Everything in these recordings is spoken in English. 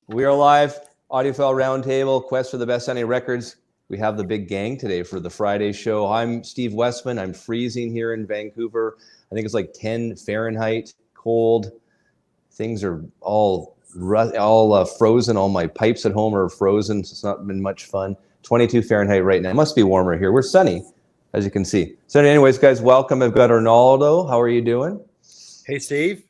We are live, Audiophile Roundtable, quest for the best sounding records. We have the big gang today for the Friday show. I'm Steve Westman. I'm freezing here in Vancouver. I think it's like 10 Fahrenheit, cold. Things are all frozen. All my pipes at home are frozen, so it's not been much fun. 22 Fahrenheit right now. It must be warmer here. We're sunny, as you can see. So anyways, guys, welcome. I've got Arnaldo. How are you doing? Hey, Steve.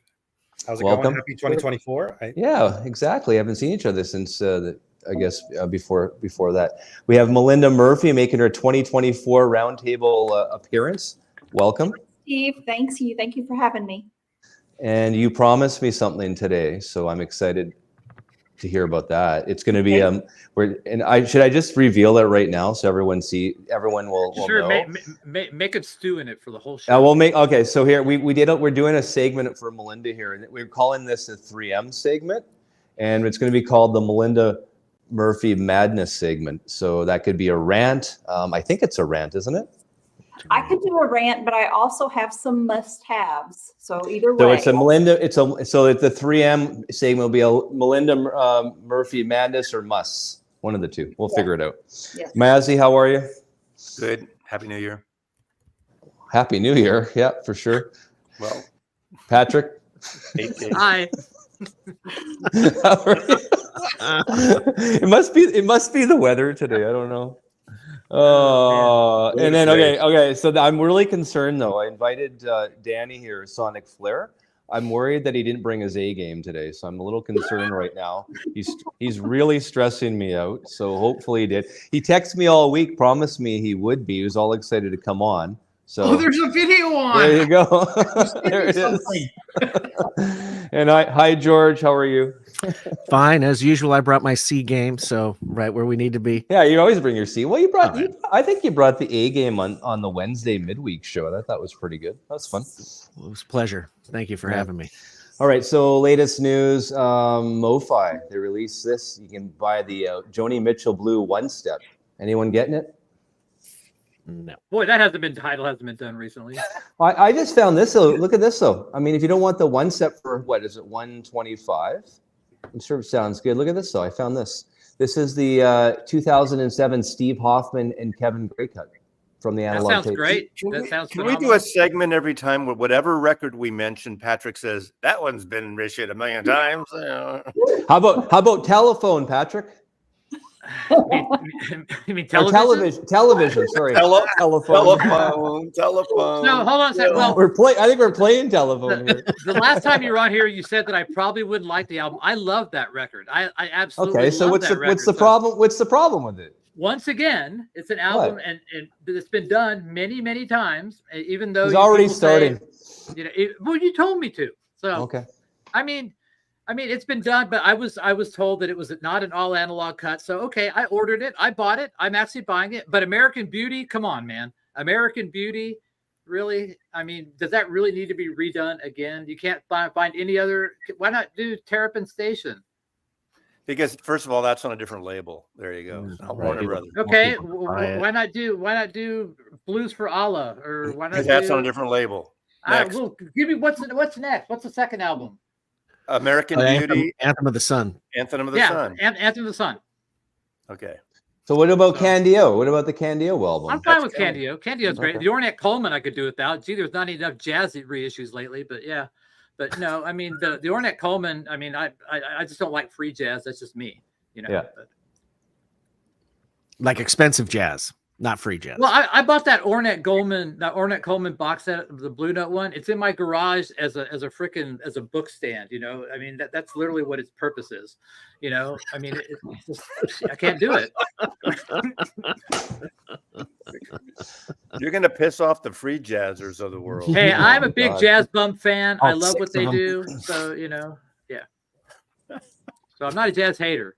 How's it Welcome. going? Happy 2024. Yeah, exactly. I haven't seen each other since, before that. We have Melinda Murphy making her 2024 Roundtable appearance. Welcome. Steve, thanks you. Thank you for having me. And you promised me something today, so I'm excited to hear about that. It's going to be should I just reveal it right now so everyone will sure know? Make it stew in it for the whole show. Okay, so here we're doing a segment for Melinda here, and we're calling this a 3M segment, and it's going to be called the Melinda Murphy Madness segment. So that could be a rant. I think it's a rant, isn't it? I could do a rant, but I also have some must-haves. So either way. So it's a Melinda. So the 3M segment will be a Melinda Murphy Madness or Musts. One of the two. We'll figure it out. Yeah. Mazzy, how are you? Good. Happy New Year. Happy New Year. Yeah, for sure. Well, Patrick. Hi. How are you? It must be the weather today. I don't know. And then okay. So I'm really concerned though. I invited Danny here, Sonic Flair. I'm worried that he didn't bring his A game today, so I'm a little concerned right now. He's really stressing me out. So hopefully he did. He texted me all week, promised me he would be. He was all excited to come on. So there's a video on. There you go. There it is. And hi George, how are you? Fine, as usual. I brought my C game, so right where we need to be. Yeah, you always bring your C. Well, I think you brought the A game on the Wednesday midweek show. I thought that was pretty good. That was fun. Well, it was a pleasure. Thank you for having me. All right, so latest news, MoFi, they released this. You can buy the Joni Mitchell Blue One Step. Anyone getting it? No. Boy, that hasn't been done recently. I just found this. Look at this though. I mean, if you don't want the One Step for what is it, 125? I'm sure it sounds good. Look at this though. I found this. This is the 2007 Steve Hoffman and Kevin Gray cut from the analog tapes. That sounds great. Can we do a segment every time where whatever record we mention, Patrick says that one's been reissued a million times? How about Telephone, Patrick? You mean television? Television. Sorry, telephone. No, hold on a second. Well, I think we're playing telephone here. The last time you were on here, you said that I probably wouldn't like the album. I love that record. I absolutely. Okay, so what's the problem? What's the problem with it? Once again, it's an album, and it's been done many times. Even though it's already starting. Well, you told me to. So okay. I mean, it's been done, but I was told that it was not an all analog cut. So, okay, I ordered it. I bought it. I'm actually buying it. But American Beauty, come on, man. American Beauty, really? I mean, does that really need to be redone again? You can't find any other. Why not do Terrapin Station? Because first of all, that's on a different label. There you go. Okay, why not do Blues for Allah, or why not? That's on a different label. Well, give me what's next? What's the second album? American Beauty, Anthem of the Sun. Anthem of the Sun. Anthem of the Sun. Okay. So what about Candio? What about the Candio album? I'm fine with Candio. Candio's great. The Ornette Coleman I could do without. Gee, there's not enough jazz reissues lately, but yeah. But no, I mean the Ornette Coleman. I mean, I just don't like free jazz. That's just me, Yeah. But. Like expensive jazz. Not free jazz. Well, I bought that Ornette Coleman box set, the Blue Note one. It's in my garage as a book stand. I mean that's literally what its purpose is. I mean it's just, I can't do it. You're gonna piss off the free jazzers of the world. Hey, I'm a big jazz bum fan. I love what they do. So yeah. So I'm not a jazz hater.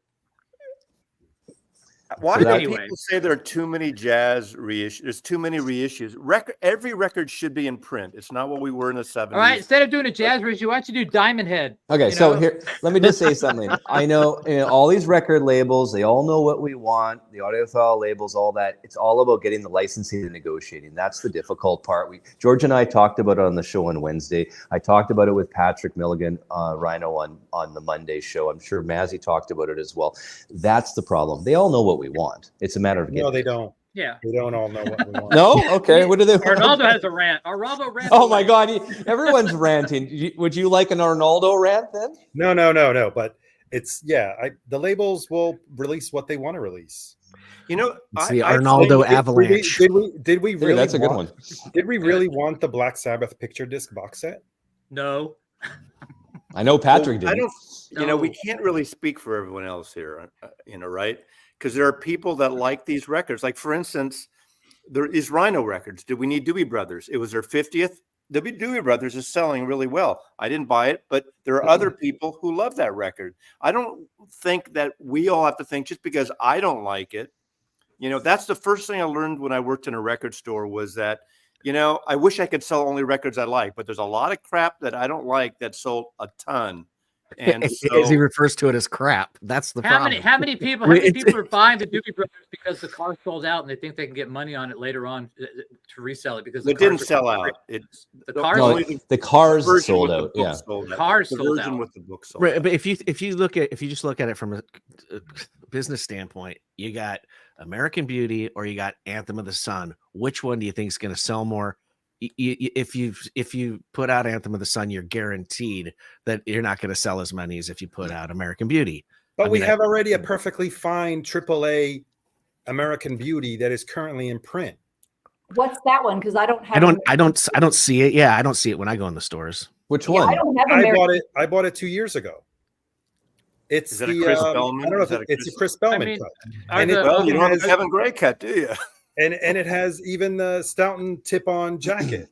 Why So do that- people Anyway. say there are too many jazz reissues? There's too many reissues. Every record should be in print. It's not what we were in the 70s. All right, instead of doing a jazz reissue, why don't you do Diamond Head? Okay, You so know? here, let me just say something. I know, all these record labels, they all know what we want, the audiophile labels, all that. It's all about getting the licensing and negotiating. That's the difficult part. George and I talked about it on the show on Wednesday. I talked about it with Patrick Milligan, Rhino, on the Monday show. I'm sure Mazzy talked about it as well. That's the problem. They all know what we want. It's a matter of getting No, they it. don't. Yeah. They don't all know what we want. No? Okay, what do they want? Arnaldo has a rant. Arnaldo rant. Oh my God, everyone's ranting. Would you like an Arnaldo rant then? No. But it's the labels will release what they want to release. You know, It's the Arnaldo avalanche. Did we Dude, really? that's a good one. Did we really want the Black Sabbath picture disc box set? No. I know Patrick I did. don't. You know, we No. can't really speak for everyone else here. Right? Because there are people that like these records. Like, for instance, there is Rhino Records. Did we need Doobie Brothers? It was their 50th. The Doobie Brothers is selling really well. I didn't buy it, but there are other people who love that record. I don't think that we all have to think just because I don't like it. You know, that's the first thing I learned when I worked in a record store was that, I wish I could sell only records I like, but there's a lot of crap that I don't like that sold a ton. And As he so, refers to it as crap. That's the How problem. many people are buying the Doobie Brothers because the car sold out and they think they can get money on it later on to resell it because the it didn't cars are sell great. out. It The cars, No, only the cars version sold with the out. book Yeah. sold out. Cars The sold version out. with the book sold Right, out. but if you just look at it from a business standpoint, you got American Beauty or you got Anthem of the Sun. Which one do you think is going to sell more? If you put out Anthem of the Sun, you're guaranteed that you're not going to sell as many as if you put out American Beauty. But I we mean, have already a perfectly fine AAA American Beauty that is currently in print. What's that one? Because I don't have. I don't see it. Yeah, I don't see it when I go in the stores. Which Yeah, one? I don't have I American. bought it 2 years ago. It's Is that a the Chris I Bellman? don't know Is if that a it's a Chris- Chris Bellman I mean, cut, are and the- Well, you don't have has- the Kevin Gray cut, do you? and it has even the Stoughton tip-on jacket.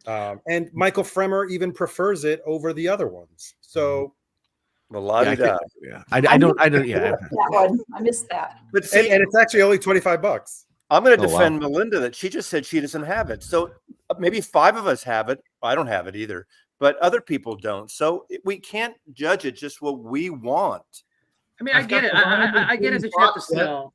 And Michael Fremer even prefers it over the other ones. So, Well, la-di-da. I don't. I missed that one. I missed that. But see, and it's actually only $25. I'm going to Oh, wow. defend Melinda that she just said she doesn't have it. So maybe 5 of us have it. I don't have it either, but other people don't. So we can't judge it just what we want. I mean, I I've get got it. the Ryan I get it James that you have to box set. sell,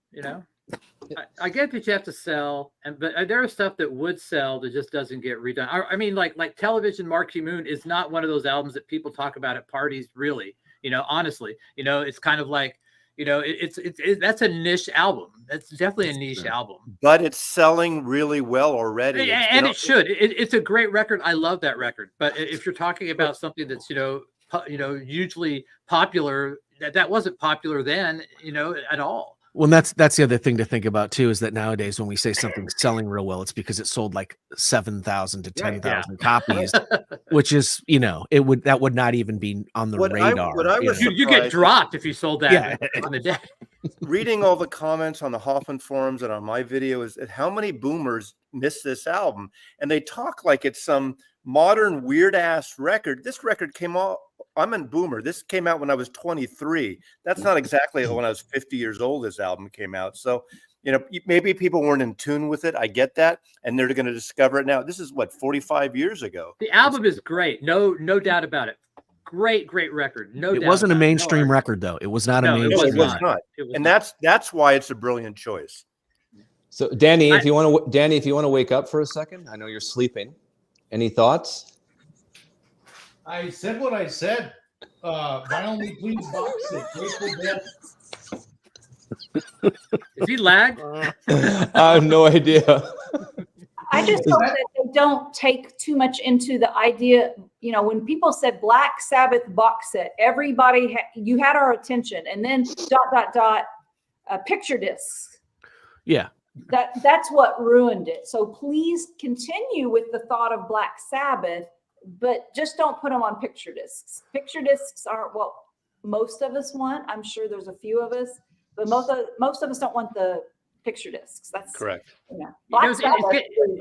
I get that you have to sell, but there is stuff that would sell that just doesn't get redone. I mean, like Television Marquee Moon is not one of those albums that people talk about at parties, really. Honestly, it's kind of like, it's that's a niche album. That's definitely a niche album. But it's selling really well already. And it should. It's a great record. I love that record. But if you're talking about something that's hugely popular, that wasn't popular then, at all. Well, that's the other thing to think about too, is that nowadays when we say something's selling real well, it's because it sold like 7,000 to 10,000 copies, which is, that would not even be on the radar. what I was You get surprised- dropped if you sold that in the day. Reading all the comments on the Hoffman forums and on my video is how many boomers miss this album, and they talk like it's some modern weird ass record. This record came out. I'm a boomer. This came out when I was 23. That's not exactly when I was 50 years old. This album came out. So, maybe people weren't in tune with it. I get that, and they're going to discover it now. This is 45 years ago. The album is great. No doubt about it. Great record. No doubt. It wasn't a about it. mainstream No record though. It was not No, a it mainstream. It was not. not. It was And not. that's why it's a brilliant choice. So Danny, if you want to wake up for a second, I know you're sleeping. Any thoughts? I said what I said. Vinyl Me Please box set. Grateful Dead. Is he lagged? I have no idea. I just hope that they don't take too much into the idea. When people said Black Sabbath box set, everybody you had our attention, and then ... picture discs. Yeah. That's what ruined it. So please continue with the thought of Black Sabbath, but just don't put them on picture discs. Picture discs aren't what most of us want. I'm sure there's a few of us, but most of us don't want the picture discs. That's Correct. Black Sabbath.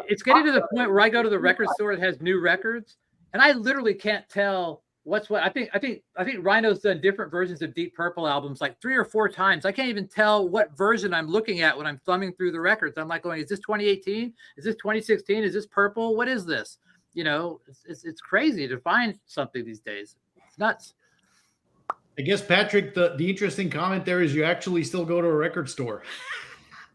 It's getting to the point where I go to the record store that has new records, and I literally can't tell I think Rhino's done different versions of Deep Purple albums like 3 or 4 times. I can't even tell what version I'm looking at when I'm thumbing through the records. I'm like going, is this 2018? Is this 2016? Is this Purple? What is this? You know, it's crazy to find something these days. It's nuts. I guess, Patrick, the interesting comment there is you actually still go to a record store.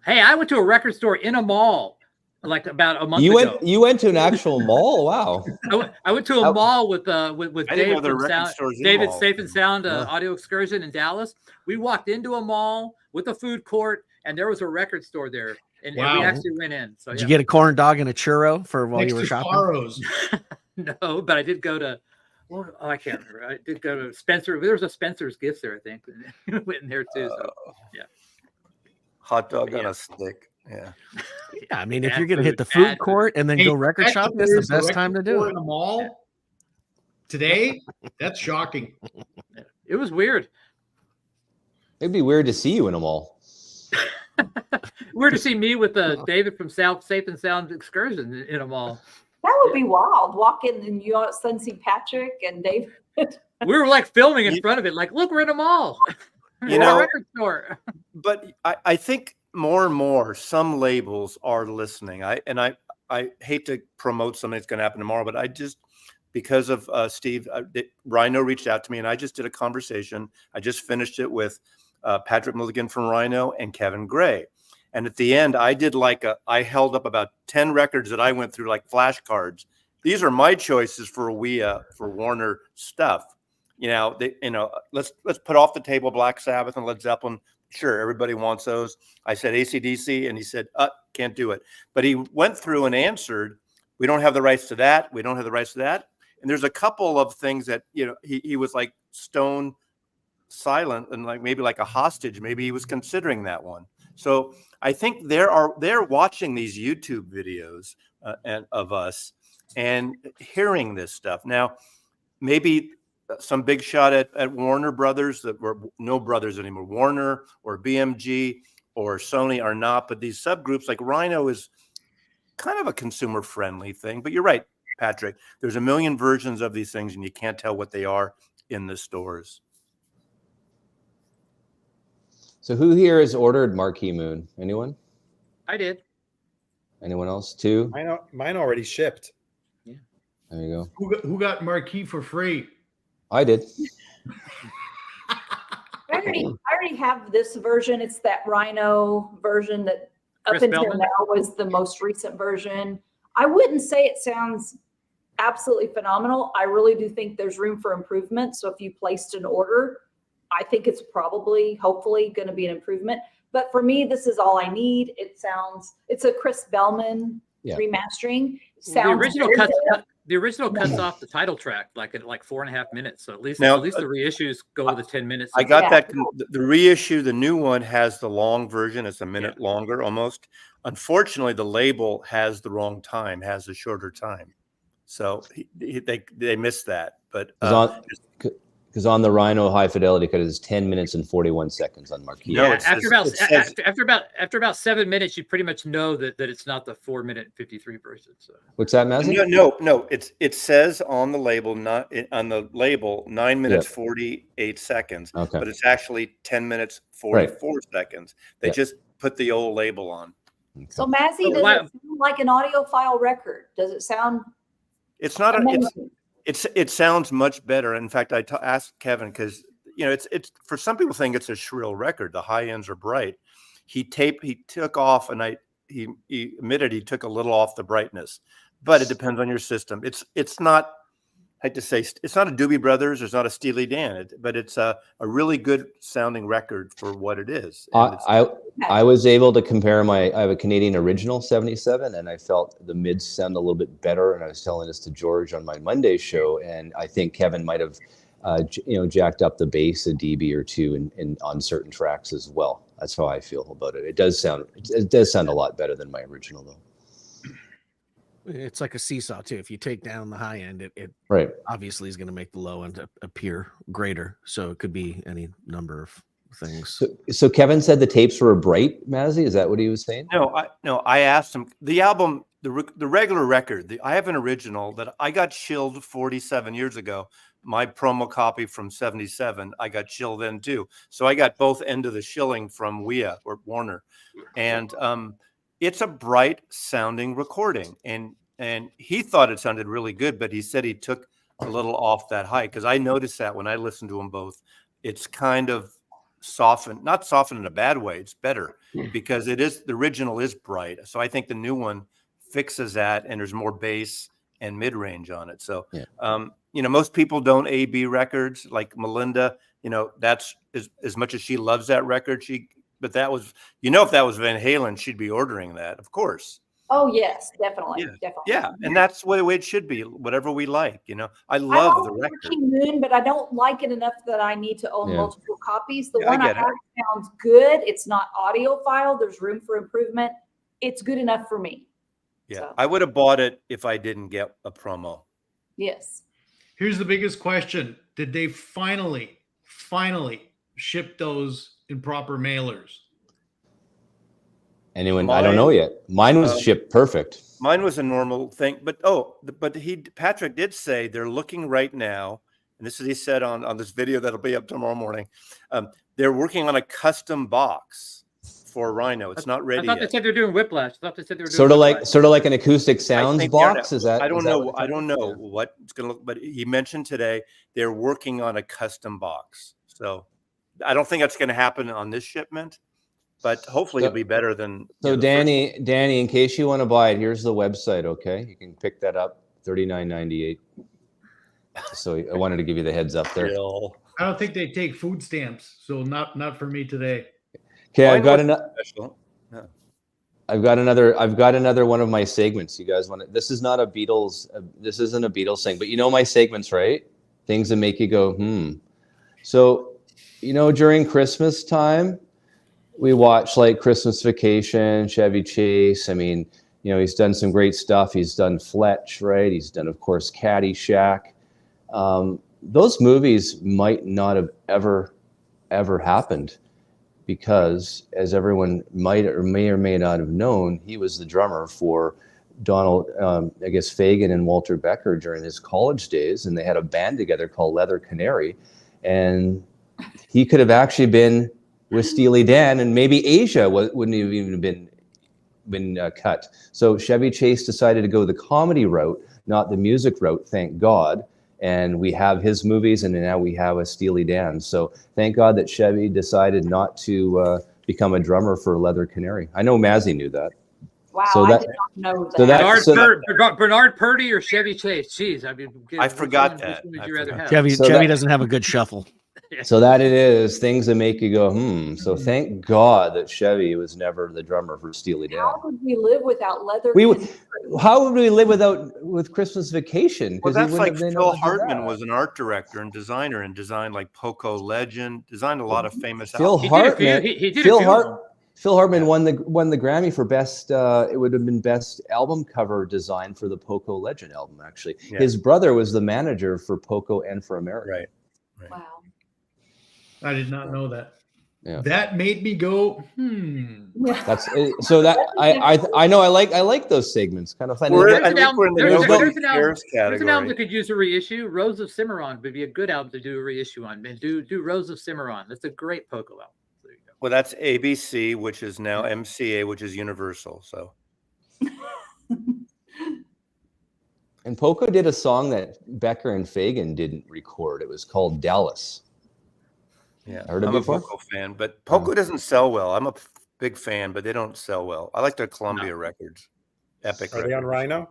Hey, I went to a record store in a mall like about a month ago. You went to an actual mall? Wow. I went to a mall with Dave from David Safe and Sound Audio Excursion in Dallas. We walked into a mall with a food court, and there was a record store there, and we actually went in. So did you get a corn dog and a churro for while you were shopping? No, but I did go to. Well, I can't remember. I did go to Spencer. There was a Spencer's Gifts there, I think. Went in there too. So, yeah. Hot dog on a stick. Yeah. Yeah, I mean, if you're gonna hit the food court and then go record shop, that's the best time to do it. In a mall today, that's shocking. It was weird. It'd be weird to see you in a mall. Weird to see me with David from Safe and Sound Excursion in a mall. That would be wild. Walk in and you all of a sudden see Patrick and David. We were like filming in front of it, like, look, we're in a mall. You know, a record store. But I think more and more some labels are listening. I hate to promote something that's going to happen tomorrow, but I just, because of Steve, Rhino reached out to me and I just did a conversation. I just finished it with Patrick Milligan from Rhino and Kevin Gray. And at the end, I did I held up about 10 records that I went through like flashcards. These are my choices for Warner stuff. Let's put off the table Black Sabbath and Led Zeppelin. Sure, everybody wants those. I said AC/DC, and he said, can't do it. But he went through and answered, we don't have the rights to that. We don't have the rights to that. And there's a couple of things that, he was like stone silent and maybe like a hostage. Maybe he was considering that one. So I think they're watching these YouTube videos of us and hearing this stuff. Now, maybe some big shot at Warner Brothers that were no brothers anymore. Warner or BMG or Sony are not, but these subgroups like Rhino is kind of a consumer friendly thing. But you're right, Patrick. There's a million versions of these things and you can't tell what they are in the stores. So who here has ordered Marquee Moon? Anyone? I did. Anyone else? Two? Mine already shipped. Yeah. There you go. Who got Marquee for free? I did. I already have this version. It's that Rhino version that Chris up until Bellman? now was the most recent version. I wouldn't say it sounds absolutely phenomenal. I really do think there's room for improvement. So if you placed an order, I think it's hopefully going to be an improvement. But for me, this is all I need. It's a Chris Bellman remastering. The original cuts off the title track like 4.5 minutes. So at least the reissues go to 10 minutes. I got that. The reissue, the new one has the long version. It's a minute longer almost. Unfortunately, the label has the wrong time, has a shorter time. So they missed that. But because on the Rhino high fidelity cut is 10 minutes and 41 seconds on Marquee. No, after about 7 minutes, you pretty much know that it's not the 4-minute 53 version. So what's that, Mazzy? No. It says on the label 9 minutes 48 seconds, but it's actually 10 minutes 44 seconds. They just put the old label on. Okay. So Mazzy, does it sound like an audiophile record? Does it sound? It's not amazing? It sounds much better. In fact, I asked Kevin because it's for some people think it's a shrill record. The high ends are bright. He took off, and he admitted he took a little off the brightness, but it depends on your system. It's not. I hate to say it's not a Doobie Brothers. It's not a Steely Dan, but it's a really good sounding record for what it is. I was able to compare I have a Canadian original 77, and I felt the mids sound a little bit better. And I was telling this to George on my Monday show, and I think Kevin might have, jacked up the bass a dB or two on certain tracks as well. That's how I feel about it. It does sound a lot better than my original though. It's like a seesaw too. If you take down the high end, it obviously is going to make the low end appear greater. So it could be any number of things. So Kevin said the tapes were bright, Mazzy. Is that what he was saying? No. I asked him the album, the regular record. I have an original that I got chilled 47 years ago. my promo copy from 77, I got shill then too. So I got both end of the shilling from WIA or Warner. And it's a bright sounding recording. And he thought it sounded really good, but he said he took a little off that high, because I noticed that when I listened to them both, it's kind of softened, not softened in a bad way. It's better because the original is bright. So I think the new one fixes that, and there's more bass and mid-range on it. So, most people don't A/B records like Melinda, that's as much as she loves that record. But that was, if that was Van Halen, she'd be ordering that, of course. Oh yes, definitely, definitely. Yeah, and that's the way it should be. Whatever we like, I love the record. King Moon, but I don't like it enough that I need to own multiple copies. The one I have sounds good. It's not audiophile. There's room for improvement. It's good enough for me. Yeah, So. I would have bought it if I didn't get a promo. Yes. Here's the biggest question. Did they finally ship those in proper mailers? Anyone? I don't know yet. Mine was shipped perfect. Mine was a normal thing, but Patrick did say they're looking right now, and this is he said on this video that'll be up tomorrow morning. They're working on a custom box for Rhino. It's not ready. I thought they said they're doing Whiplash. I thought they said they were doing sort of like an acoustic sounds box. Is that? I don't know. I don't know what it's going to look. But he mentioned today they're working on a custom box. So I don't think that's going to happen on this shipment. But hopefully it'll be better than. So Danny, in case you want to buy it, here's the website. Okay, you can pick that up, $39.98. So I wanted to give you the heads up there. I don't think they take food stamps, so not for me today. Okay, I've got another one of my segments. You guys want it? This is not a Beatles. This isn't a Beatles thing, but my segments, right? Things that make you go, So, during Christmas time, we watch like Christmas Vacation, Chevy Chase. I mean, he's done some great stuff. He's done Fletch, right? He's done, of course, Caddyshack. Those movies might not have ever happened because, as everyone may or may not have known, he was the drummer for Donald, Fagen and Walter Becker during his college days, and they had a band together called Leather Canary, and he could have actually been with Steely Dan, and maybe Asia wouldn't have even been cut. So Chevy Chase decided to go the comedy route, not the music route, thank God. And we have his movies, and now we have a Steely Dan. So thank God that Chevy decided not to become a drummer for Leather Canary. I know Mazzy knew that. Wow, I did not know that. Bernard Purdy or Chevy Chase? Jeez, I forgot that. Chevy doesn't have a good shuffle. So that it is things that make you go, So thank God that Chevy was never the drummer for Steely Dan. How would we live without Leather? How would we live with Christmas Vacation? Well, that's like Phil Hartman was an art director and designer and designed like Poco Legend, designed a lot of famous albums. Phil Hartman won the Grammy for best. It would have been best album cover design for the Poco Legend album. Actually, his brother was the manager for Poco and for America. Right. Wow. I did not know that. Yeah. That made me go, That's so that I know I like those segments. Kind of fun. There's an album that could use a reissue. Rose of Cimarron would be a good album to do a reissue on. Man, do Rose of Cimarron. That's a great Poco album. There you go. Well, that's ABC, which is now MCA, which is Universal. So. And Poco did a song that Becker and Fagen didn't record. It was called Dallas. Yeah, I'm a Poco fan, but Poco doesn't sell well. I'm a big fan, but they don't sell well. I like their Columbia records. Epic. Are they on Rhino?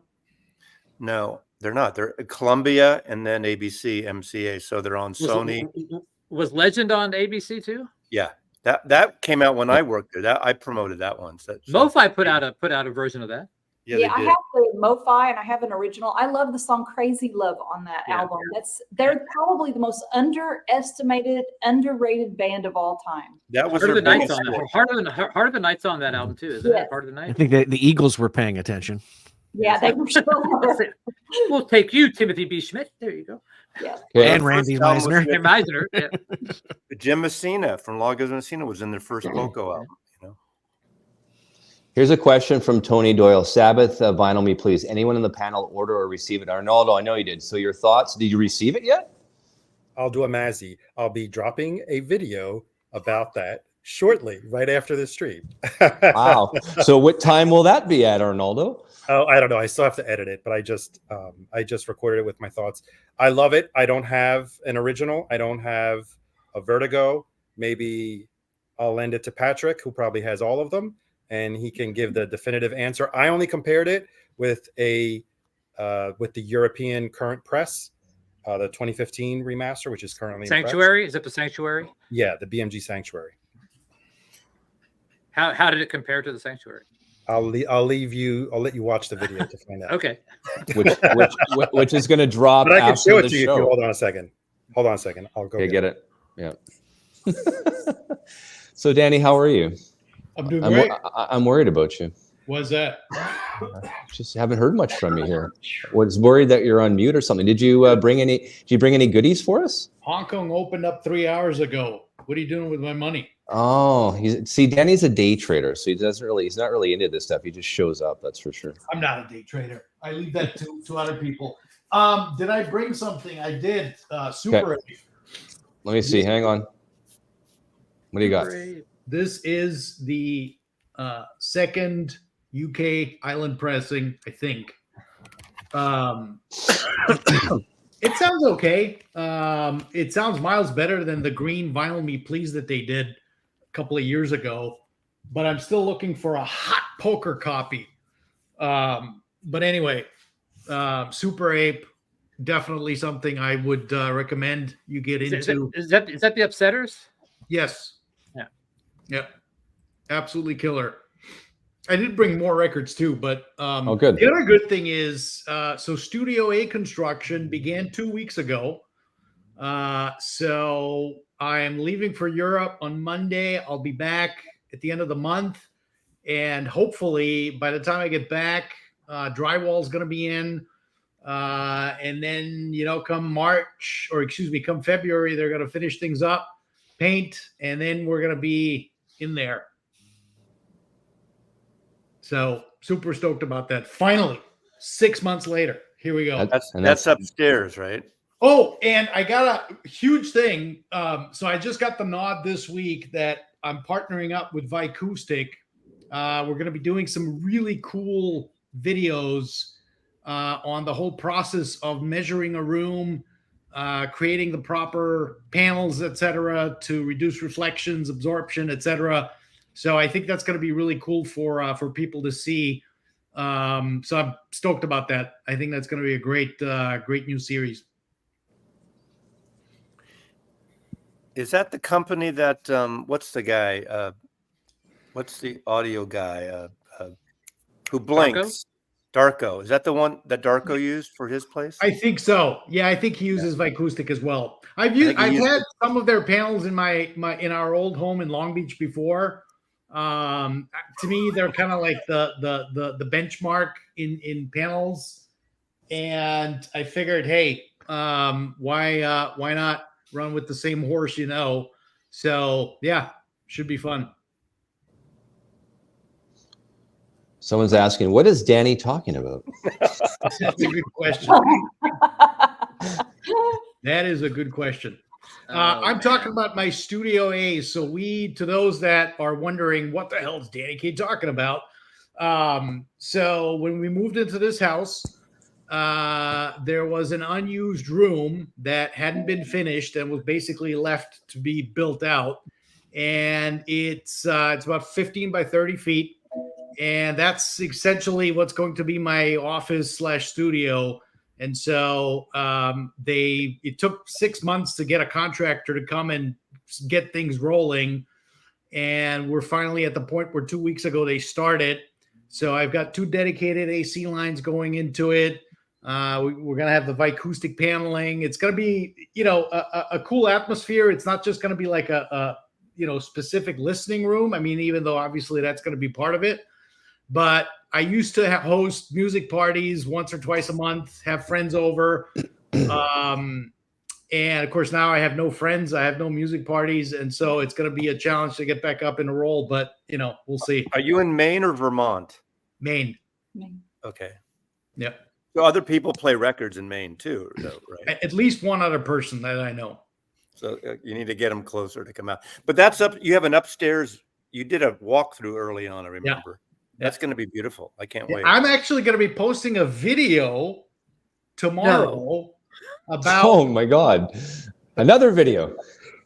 No, they're not. They're Columbia and then ABC, MCA. So they're on Sony. Was Legend on ABC too? Yeah, that came out when I worked there. That I promoted that one. So, MoFi put out a version of that. Yeah, I have the MoFi and I have an original. I love the song Crazy Love on that album. They're probably the most underestimated, underrated band of all time. That was Heart of the Night's on that. Heart of the Night's on that album too. Isn't it? Heart of the Night? I think the Eagles were paying attention. Yeah, they were sure. We'll take you, Timothy B. Schmidt. There you go. Yeah. And Randy Meisner. Yeah. Jim Messina from Lagos Messina was in their first Poco album. Here's a question from Tony Doyle. Sabbath, vinyl me, please. Anyone in the panel order or receive it? Arnaldo, I know you did. So your thoughts? Did you receive it yet? I'll do a Mazzy. I'll be dropping a video about that shortly, right after the stream. Wow. So what time will that be at, Arnaldo? Oh, I don't know. I still have to edit it, but I just recorded it with my thoughts. I love it. I don't have an original. I don't have a Vertigo. Maybe I'll lend it to Patrick, who probably has all of them, and he can give the definitive answer. I only compared it with the European current press, the 2015 remaster, which is currently Sanctuary. Is it the Sanctuary? Yeah, the BMG Sanctuary. How did it compare to the Sanctuary? I'll let you watch the video to find out. Okay. Which is going to drop But I can after show it the to you if you show. hold on a second. I'll go Okay, get it. Yeah. So, Danny, how are you? I'm doing great. I'm worried about you. What's that? Just haven't heard much from you here. Was worried that you're on mute or something. Did you bring any goodies for us? Hong Kong opened up 3 hours ago. What are you doing with my money? Oh, Danny's a day trader, so he's not really into this stuff. He just shows up, that's for sure. I'm not a day trader. I leave that to other people. Did I bring something? I did. Super. Okay. Let me see. Hang on. What do you got? This is the second UK island pressing, I think. It sounds okay. It sounds miles better than the green Vinyl Me Please that they did a couple of years ago, but I'm still looking for a hot poker copy. But anyway, Super Ape, definitely something I would recommend you get into. Is that the Upsetters? Yes. Yeah. Yep. Absolutely killer. I did bring more records too, but good. The other good thing is, so Studio A construction began 2 weeks ago. So I am leaving for Europe on Monday. I'll be back at the end of the month. And hopefully by the time I get back, drywall is going to be in. And then, come February, they're going to finish things up, paint, and then we're going to be in there. So super stoked about that. Finally, 6 months later, here we go. That's upstairs, right? Oh, and I got a huge thing. So I just got the nod this week that I'm partnering up with Vicoustic. We're going to be doing some really cool videos on the whole process of measuring a room, creating the proper panels, etc., to reduce reflections, absorption, etc. So I think that's going to be really cool for people to see. So I'm stoked about that. I think that's going to be a great new series. Is that the company that what's the guy? What's the audio guy who blinks? Darko. Is that the one that Darko used for his place? I think so. Yeah, I think he uses Vicoustic as well. I've had some of their panels in in our old home in Long Beach before. To me, they're kind of like the benchmark in panels, and I figured, hey, why not run with the same horse, So yeah, should be fun. Someone's asking, what is Danny talking about? That's a good question. That is a good question. I'm talking about my Studio A. So to those that are wondering, what the hell is Danny K talking about? So when we moved into this house, there was an unused room that hadn't been finished and was basically left to be built out. And it's about 15 by 30 feet. And that's essentially what's going to be my office / studio. And so it took 6 months to get a contractor to come and get things rolling. And we're finally at the point where 2 weeks ago they started. So I've got 2 dedicated AC lines going into it. We're going to have the Vicoustic paneling. It's going to be, a cool atmosphere. It's not just going to be like a specific listening room. I mean, even though obviously that's going to be part of it. But I used to host music parties once or twice a month, have friends over. And of course, now I have no friends. I have no music parties. And so it's going to be a challenge to get back up in a roll. But, we'll see. Are you in Maine or Vermont? Maine. Okay. Yep. So other people play records in Maine too, though, right? At least one other person that I know. So you need to get them closer to come out. But that's up. You have an upstairs. You did a walkthrough early on. I remember. That's going to be beautiful. I can't wait. I'm actually going to be posting a video tomorrow about. Oh my God. Another video.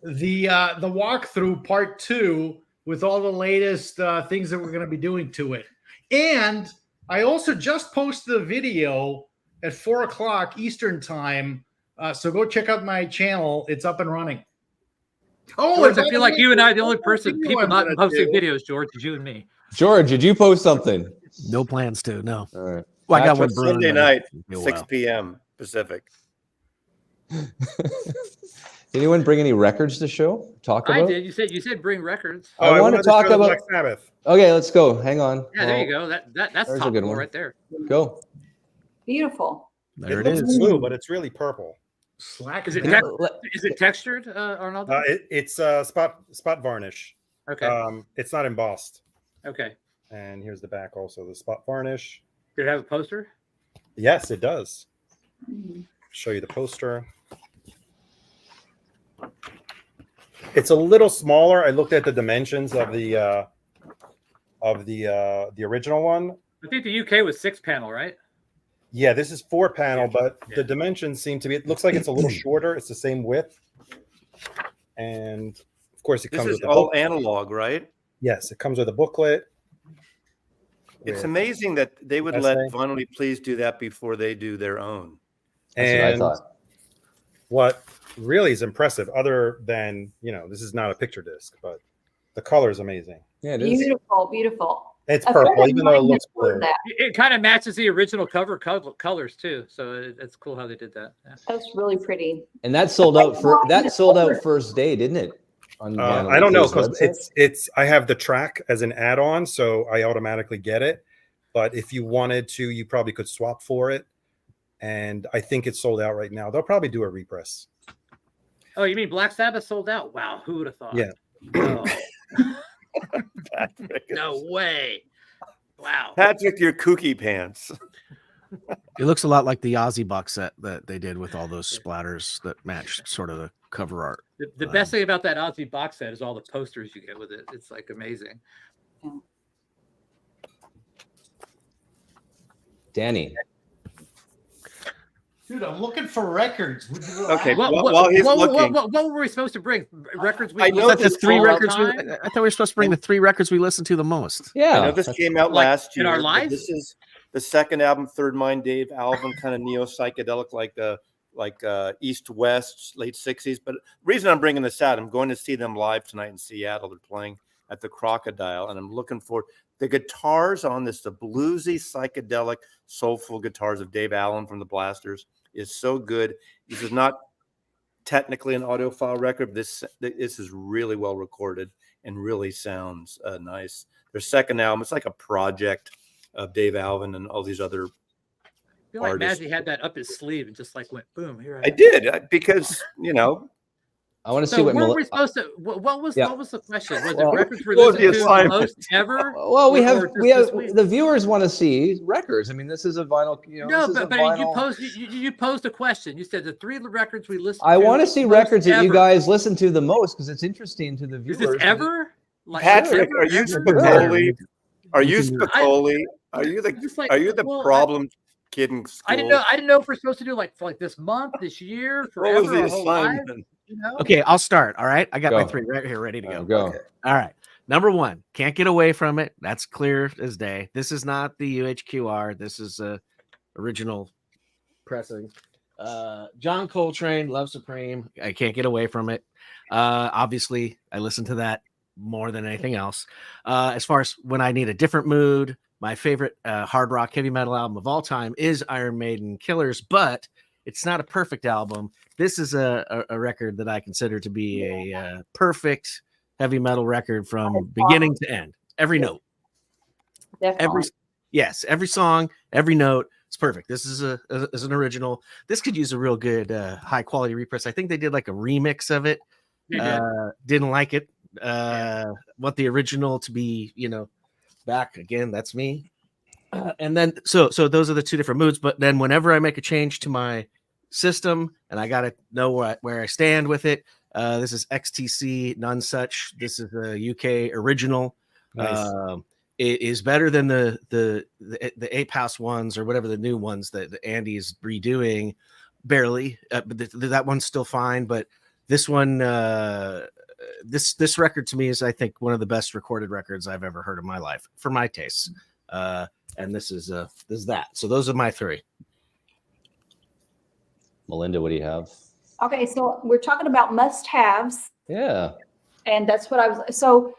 The walkthrough part 2 with all the latest things that we're going to be doing to it. And I also just posted a video at 4:00 Eastern time. So go check out my channel. It's up and running. Oh, George, I feel like you and I, the only people not posting videos, George, is you and me. George, did you post something? No plans to. No. All right. Well, I got one Patrick, brewing, Sunday but night, it'll be a 6 while. p.m. Pacific. Anyone bring any records to show? Talk about? I did. You said bring records. I want to talk show the about. Black Sabbath. Okay, let's go. Hang on. Yeah, there you go. That's there's a good topical one. right there. Go. Beautiful. There It it looks is. blue, but it's really purple. Slack Is it down. is it textured, Arnold? It's spot varnish. Okay. It's not embossed. Okay. And here's the back also, the spot varnish. Did it have a poster? Yes, it does. Show you the poster. It's a little smaller. I looked at the dimensions of the original one. I think the UK was 6-panel, right? Yeah, this is 4-panel, but Yeah. the dimensions seem to be. It looks like it's a little shorter. It's the same width, and of course, it This comes is with the all book. analog, right? Yes, it comes with a booklet. It's with- amazing that they would Essay. let Vinyl Please do that before they do their own. That's what I and thought. what really is impressive, other than this is not a picture disc, but the color is amazing. Yeah, it is. Beautiful, beautiful. It's A friend purple, of even though it mine looks has ordered blue. that. It kind of matches the original cover colors too, so it's cool how they did that. Yeah. That's really pretty. And that sold out first day, didn't it? On Vinyl I don't know Please because website? it's I have the track as an add-on, so I automatically get it. But if you wanted to, you probably could swap for it. And I think it's sold out right now. They'll probably do a repress. Oh, you mean Black Sabbath sold out? Wow, who would have thought? Yeah. Oh, Patrick, no way. Wow. Patrick, your kooky pants. It looks a lot like the Ozzy box set that they did with all those splatters that matched sort of the cover art. The best thing about that Ozzy box set is all the posters you get with it. It's like amazing. Danny. Dude, I'm looking for records. Okay, What, while he's looking, what were we supposed to bring? Records we I know listened that to the three all the records. time? I thought we were supposed to bring the 3 records we listened to the most. Yeah. I know this came out Like, last in year. our but lives? This is the second album, Third Mind Dave Alvin, kind of neo psychedelic, like East West, late 60s. But the reason I'm bringing this out, I'm going to see them live tonight in Seattle. They're playing at the Crocodile, and I'm looking for the guitars on this, the bluesy, psychedelic, soulful guitars of Dave Allen from the Blasters is so good. This is not technically an audiophile record. This is really well recorded and really sounds nice. Their second album, it's like a project of Dave Alvin and all these other I feel like artists. Maggie had that up his sleeve and just like went boom. Here I did because I want to see So what. were we supposed to? What was Yeah. the question? Was Well, it records we what was listened the to the assignment? most ever? Well, we Or have just we have this week? the viewers want to see records. I mean, this is a vinyl. No, this is a but vinyl. you posed a question. You said the 3 records we listened. I to want to see most records that you ever. guys listen to the most because it's interesting to the Is viewers. this ever? Like, Patrick, ever, are you ever? Spicoli? Are you You can- Spicoli? Are you Just like, are you the well, problem kid in school? I didn't know if we're supposed to do like for like this month, this year, What forever, was the our whole lives, assignment? you know? Okay, I'll start. All right. I got my Go. 3 right here ready to go. Go. All right. Number 1, can't get away from it. That's clear as day. This is not the UHQR. This is a original pressing. John Coltrane, Love Supreme. I can't get away from it. Obviously, I listen to that more than anything else. As far as when I need a different mood, my favorite hard rock heavy metal album of all time is Iron Maiden Killers, but it's not a perfect album. This is a record that I consider to be a perfect heavy metal record from beginning to end. Every note, Definitely. every song, every note. It's perfect. This is an original. This could use a real good high quality repress. I think they did like a remix of it. They did. Didn't like it. Want the original to be, back again. That's me. And then so those are the 2 different moods. But then whenever I make a change to my system and I got to know where I stand with it, This is XTC None Such. This is a UK original. Nice. It is better than the Ape House ones or whatever the new ones that Andy is redoing. Barely, but that one's still fine. But this one, this record to me is, I think, one of the best recorded records I've ever heard in my life for my tastes. And this is that. So those are my three. Melinda, what do you have? Okay, so we're talking about must-haves. Yeah. And that's what I was, so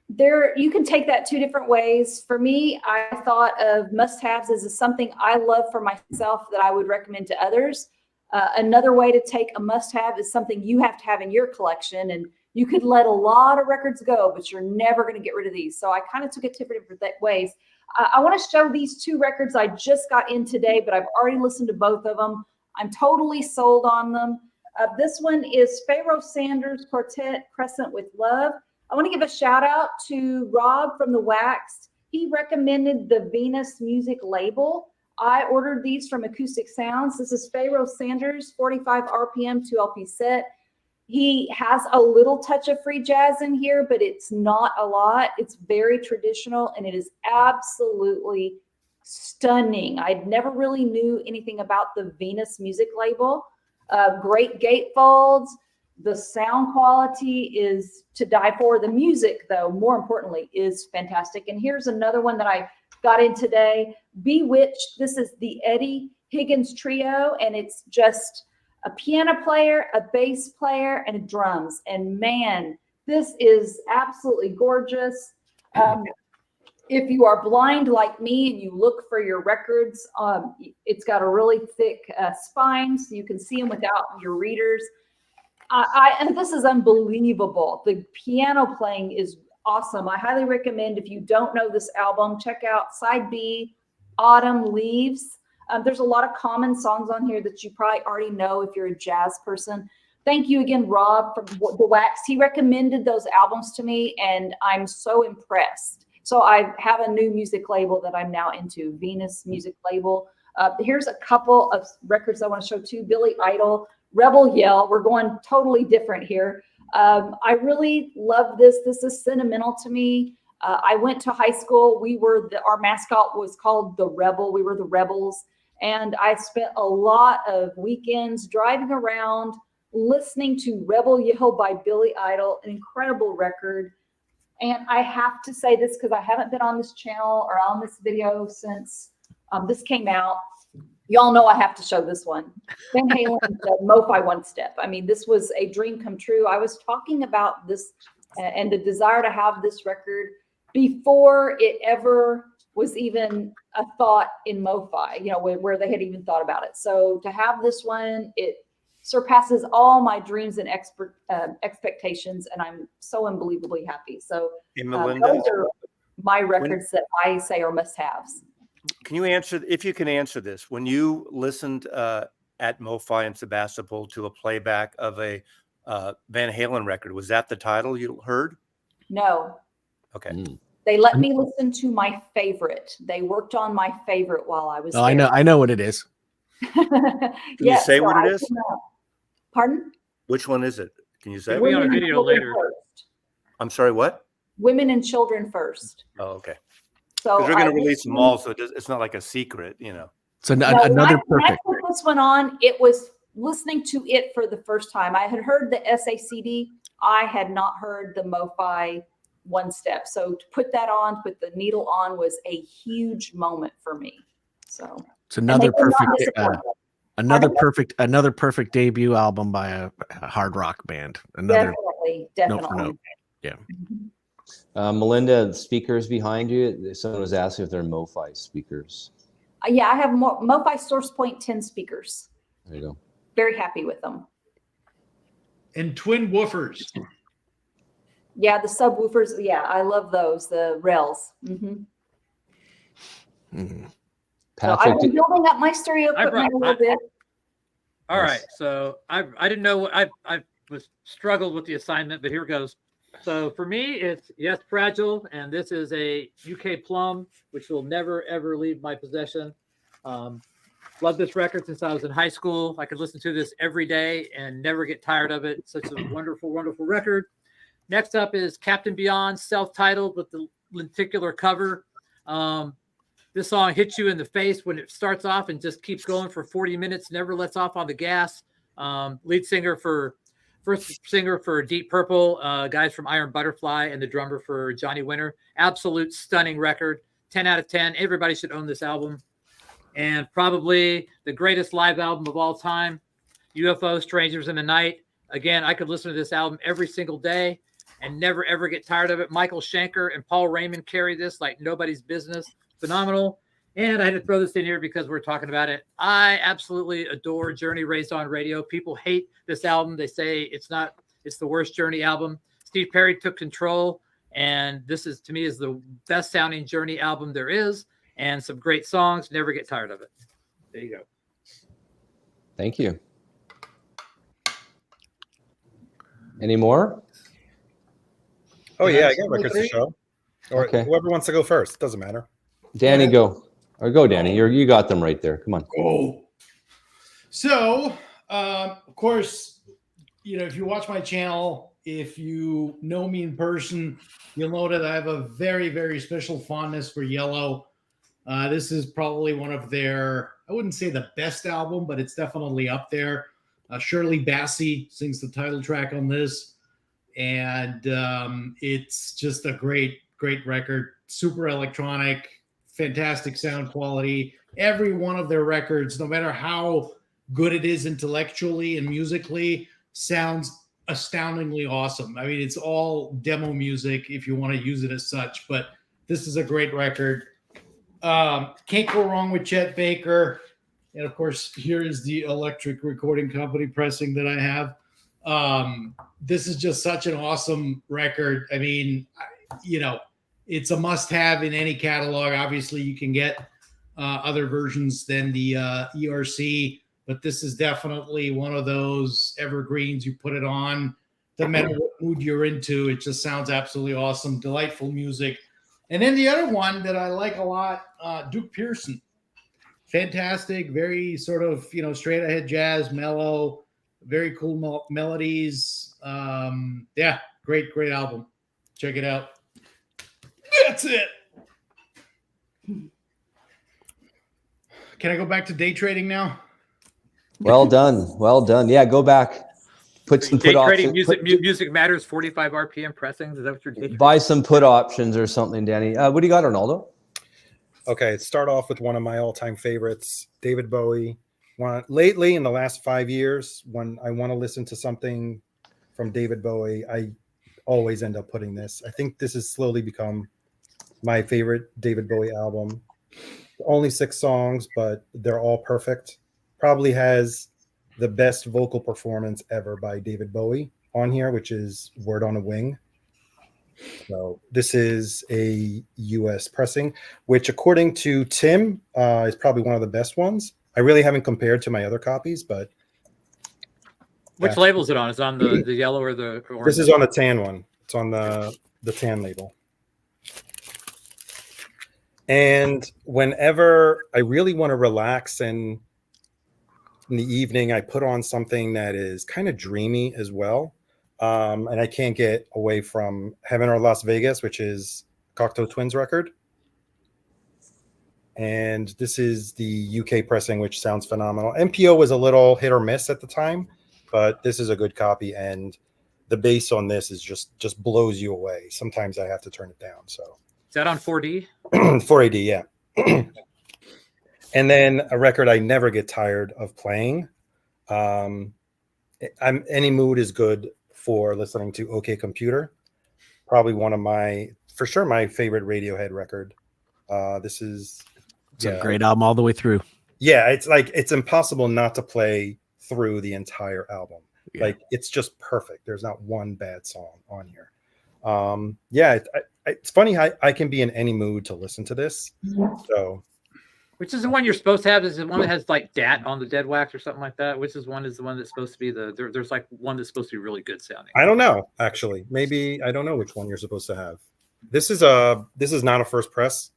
there, you can take that two different ways. For me, I thought of must-haves as something I love for myself that I would recommend to others. Another way to take a must-have is something you have to have in your collection, and you could let a lot of records go, but you're never going to get rid of these. So I kind of took it two different ways. I want to show these two records I just got in today, but I've already listened to both of them. I'm totally sold on them. This one is Pharoah Sanders Quartet, Crescent with Love. I want to give a shout out to Rob from The Waxed. He recommended the Venus Music label. I ordered these from Acoustic Sounds. This is Pharoah Sanders, 45 RPM, 2 LP set. He has a little touch of free jazz in here, but it's not a lot. It's very traditional, and it is absolutely stunning. I never really knew anything about the Venus Music label. Great gatefolds. The sound quality is to die for. The music, though, more importantly, is fantastic. And here's another one that I got in today. Bewitched. This is the Eddie Higgins Trio, and it's just a piano player, a bass player, and drums. And man, this is absolutely gorgeous. If you are blind like me and you look for your records, it's got a really thick spine, so you can see them without your readers. And this is unbelievable. The piano playing is awesome. I highly recommend, if you don't know this album, check out Side B, Autumn Leaves. There's a lot of common songs on here that you probably already know if you're a jazz person. Thank you again, Rob from The Wax. He recommended those albums to me, and I'm so impressed. So I have a new music label that I'm now into, Venus Music label. Here's a couple of records I want to show too. Billy Idol, Rebel Yell. We're going totally different here. I really love this. This is sentimental to me. I went to high school. Our mascot was called the Rebel. We were the Rebels. And I spent a lot of weekends driving around listening to Rebel Yell by Billy Idol, an incredible record. And I have to say this because I haven't been on this channel or on this video since this came out. Y'all know I have to show this one. Van Halen's Mo-Fi One Step. I mean, this was a dream come true. I was talking about this and the desire to have this record before it ever was even a thought in Mo-Fi, where they had even thought about it. So to have this one, it surpasses all my dreams and expectations, and I'm so unbelievably happy. So Melinda, those are my records that I say are must-haves. Can you answer, if you can answer this, when you listened at Mo-Fi in Sebastopol to a playback of a Van Halen record, was that the title you heard? No. Okay. They let me listen to my favorite. They worked on my favorite while I was there. I know what it is. Can you say what it is? Pardon? Which one is it? Can you say? It'll be on a video later. First. I'm sorry, what? Women and Children First. Oh, okay. So Because they're going to release them all, so it's not like a secret, So another perfect. When I put this one on, it was listening to it for the first time. I had heard the SACD. I had not heard the Mo-Fi One Step. So to put that on, put the needle on, was a huge moment for me. So it's another perfect debut album by a hard rock band. Definitely. Yeah. Melinda, speakers behind you. Someone was asking if they're Mo-Fi speakers. Yeah, I have Mo-Fi Source Point 10 speakers. There you go. Very happy with them. And twin woofers. Yeah, the subwoofers. Yeah, I love those. The rails. Patrick, So I've been building up my stereo equipment a little bit. All right. So I didn't know. I was struggled with the assignment, but here goes. So for me, it's Yes Fragile, and this is a UK plum, which will never ever leave my possession. Love this record since I was in high school. I could listen to this every day and never get tired of it. Such a wonderful, wonderful record. Next up is Captain Beyond, self-titled with the lenticular cover. This song hits you in the face when it starts off and just keeps going for 40 minutes, never lets off on the gas. First singer for Deep Purple, guys from Iron Butterfly, and the drummer for Johnny Winter. Absolute stunning record. 10 out of 10. Everybody should own this album. And probably the greatest live album of all time, UFO Strangers in the Night. Again, I could listen to this album every single day and never, ever get tired of it. Michael Schenker and Paul Raymond carry this like nobody's business. Phenomenal. And I had to throw this in here because we're talking about it. I absolutely adore Journey Raised on Radio. People hate this album. They say it's the worst Journey album. Steve Perry took control, and this is, to me, is the best sounding Journey album there is, and some great songs. Never get tired of it. There you go. Thank you. Any more? Oh yeah, I got records to show. Or Okay. whoever wants to go first, doesn't matter. Danny, go. Or go, Danny. You got them right there. Come on. Oh. So, of course, if you watch my channel, if you know me in person, you'll know that I have a very, very special fondness for Yellow. This is probably one of their, I wouldn't say the best album, but it's definitely up there. Shirley Bassey sings the title track on this. And it's just a great, great record. Super electronic, fantastic sound quality. Every one of their records, no matter how good it is intellectually and musically, sounds astoundingly awesome. I mean, it's all demo music if you want to use it as such, but this is a great record. Can't go wrong with Chet Baker. And of course, here is the Electric Recording Company pressing that I have. This is just such an awesome record. I mean, it's a must-have in any catalog. Obviously, you can get other versions than the ERC, but this is definitely one of those evergreens. You put it on, doesn't matter what mood you're into. It just sounds absolutely awesome. Delightful music. And then the other one that I like a lot, Duke Pearson. Fantastic, very sort of, straight ahead jazz, mellow, very cool melodies. Yeah, great, great album. Check it out. That's it. Can I go back to day trading now? Well done. Well done. Yeah, go back. Put Day trading options. music matters. 45 RPM pressings. Is that what you're doing? Buy some put options or something, Danny. What do you got, Arnaldo? Okay, start off with one of my all-time favorites, David Bowie. Lately, in the last 5 years, when I want to listen to something from David Bowie, I always end up putting this. I think this has slowly become my favorite David Bowie album. Only 6 songs, but they're all perfect. Probably has the best vocal performance ever by David Bowie on here, which is Word on a Wing. So this is a US pressing, which according to Tim is probably one of the best ones. I really haven't compared to my other copies, but Which label is it on? Is it on the yellow or the orange? this is on the tan one. It's on the tan label. And whenever I really want to relax and in the evening, I put on something that is kind of dreamy as well. And I can't get away from Heaven or Las Vegas, which is Cocteau Twins record. And this is the UK pressing, which sounds phenomenal. MPO was a little hit or miss at the time, but this is a good copy. And the bass on this is just blows you away. Sometimes I have to turn it down. So Is that on 4D? 4AD, yeah. And then a record I never get tired of playing. Any mood is good for listening to OK Computer. Probably one of my favorite Radiohead record. This is a great album all the way through. Yeah, it's impossible not to play through the entire album. Yeah. Like it's just perfect. There's not one bad song on here. Yeah, it's funny how I can be in any mood to listen to this. So, which is the one you're supposed to have? Is the one that has like DAT on the dead wax or something like that? Which is the one that's supposed to be there's like one that's supposed to be really good sounding. I don't know, actually. Maybe I don't know which one you're supposed to have. This is not a first press,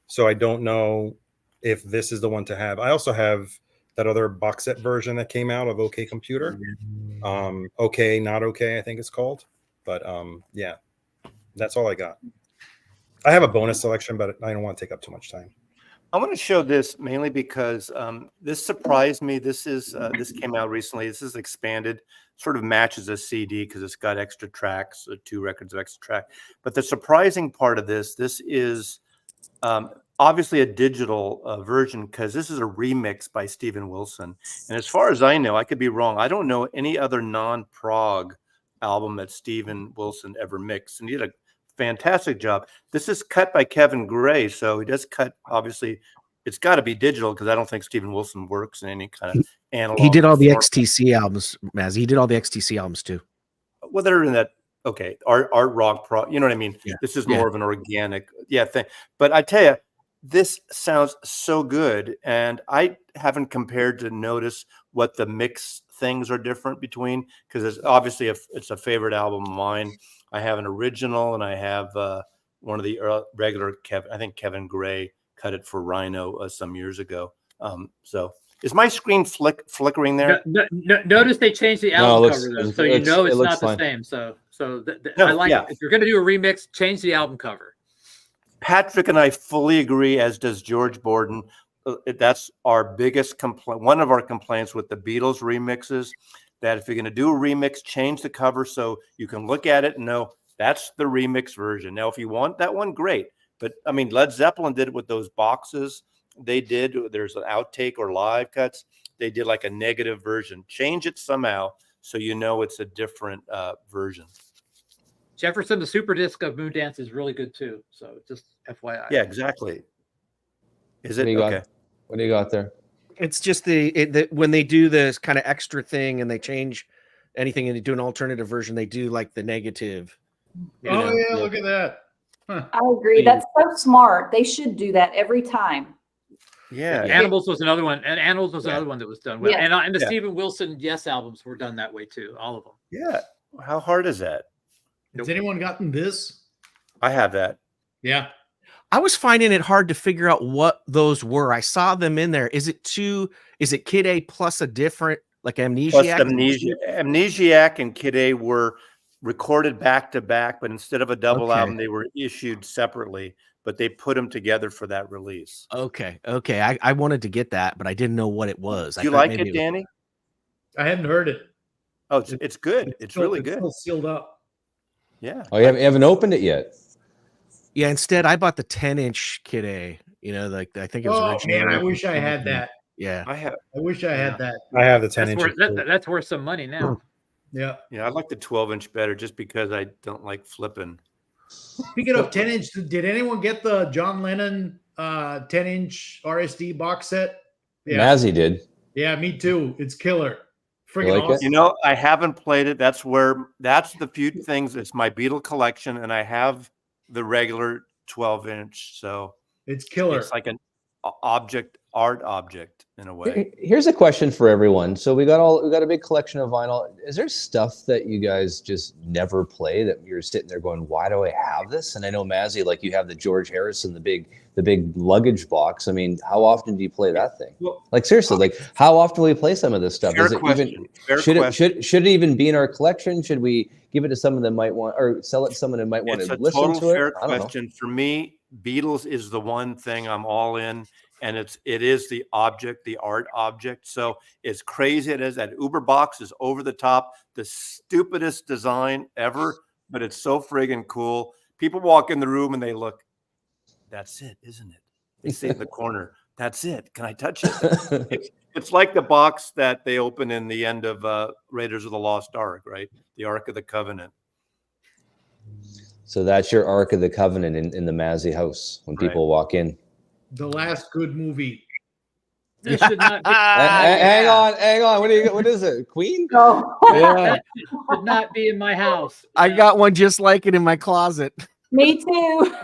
so I don't know if this is the one to have. I also have that other box set version that came out of OK Computer. OK, Not OK, I think it's called. But yeah, that's all I got. I have a bonus selection, but I don't want to take up too much time. I want to show this mainly because this surprised me. This came out recently. This is expanded, sort of matches a CD because it's got extra tracks, 2 records of extra track. But the surprising part of this is obviously a digital version because this is a remix by Steven Wilson. And as far as I know, I could be wrong. I don't know any other non-prog album that Steven Wilson ever mixed, and he did a fantastic job. This is cut by Kevin Gray, so he does cut. Obviously, it's got to be digital because I don't think Steven Wilson works in any kind of analog. He did all the form. XTC albums, Maz. He did all the XTC albums too. Well, they're in that art rock pro. You know what I mean? Yeah. This is more of an organic thing. But I tell you, this sounds so good, and I haven't compared to notice what the mix things are different between, because it's obviously it's a favorite album of mine. I have an original, and I have one of the regular I think Kevin Gray cut it for Rhino some years ago. So is my screen flickering there? Notice they changed the album cover though, so you know it's not the same. So I like it. If you're going to do a remix, change the album cover. Patrick and I fully agree, as does George Borden. That's our biggest complaint. One of our complaints with the Beatles remixes, that if you're going to do a remix, change the cover so you can look at it and know that's the remix version. Now, if you want that one, great. But I mean, Led Zeppelin did it with those boxes. There's an outtake or live cuts. They did like a negative version. Change it somehow so you know it's a different version. Jefferson, the super disc of Moondance is really good too. So just FYI. Yeah, exactly. Is it What okay? What do you got there? It's just when they do this kind of extra thing and they change anything and they do an alternative version, they do like the negative. Look at that. Huh. I agree. That's so smart. They should do that every time. Yeah. Animals was another one, and Animals was another one that was done well. Yeah. And the Steven Wilson Yes albums were done that way too. All of them. Yeah. How hard is that? Has anyone gotten this? I have that. Yeah. I was finding it hard to figure out what those were. I saw them in there. Is it Kid A plus a different, like Amnesiac? Plus Amnesiac and Kid A were recorded back to back, but instead of a double album, they were issued separately, but they put them together for that release. Okay. I wanted to get that, but I didn't know what it was. Do you like it, Danny? I hadn't heard it. Oh, it's good. It's really good. Still sealed up. Yeah. Oh, you haven't opened it yet. Yeah. Instead, I bought the 10-inch Kid A. You know, like I think it was original. Man, I wish I had that. Yeah. I wish I had that. I have the 10-inch. That's worth some money now. Yeah. Yeah, I like the 12-inch better just because I don't like flipping. Speaking of 10-inch, did anyone get the John Lennon 10-inch RSD box set? Yeah. Mazzy did. Yeah, me too. It's killer. Freaking like awesome. it? You know, I haven't played it. That's the few things. It's my Beatle collection, and I have the regular 12-inch. So it's killer. It's like an art object in a way. Here's a question for everyone. So we got a big collection of vinyl. Is there stuff that you guys just never play that you're sitting there going, why do I have this? And I know Mazzy, like you have the George Harrison, the big luggage box. I mean, how often do you play that thing? Well, like seriously, like how often do we play some of this stuff? Fair Is it question. should it even be in our collection? Should we give it to someone that might want, or sell it to someone that might want to listen to it? It's a total fair question. For me, Beatles is the one thing I'm all in, and it is the object, the art object. So as crazy it is, that Uber box is over the top, the stupidest design ever, but it's so friggin' cool. People walk in the room and they look, that's it, isn't it? They say in the corner, that's it. Can I touch it? It's like the box that they open in the end of Raiders of the Lost Ark, right? The Ark of the Covenant. So that's your Ark of the Covenant in the Mazzy house when people walk in. The last good movie. This should not be, hang on. What is it? Queen? No. Yeah. should not be in my house. I got one just like it in my closet. Me too.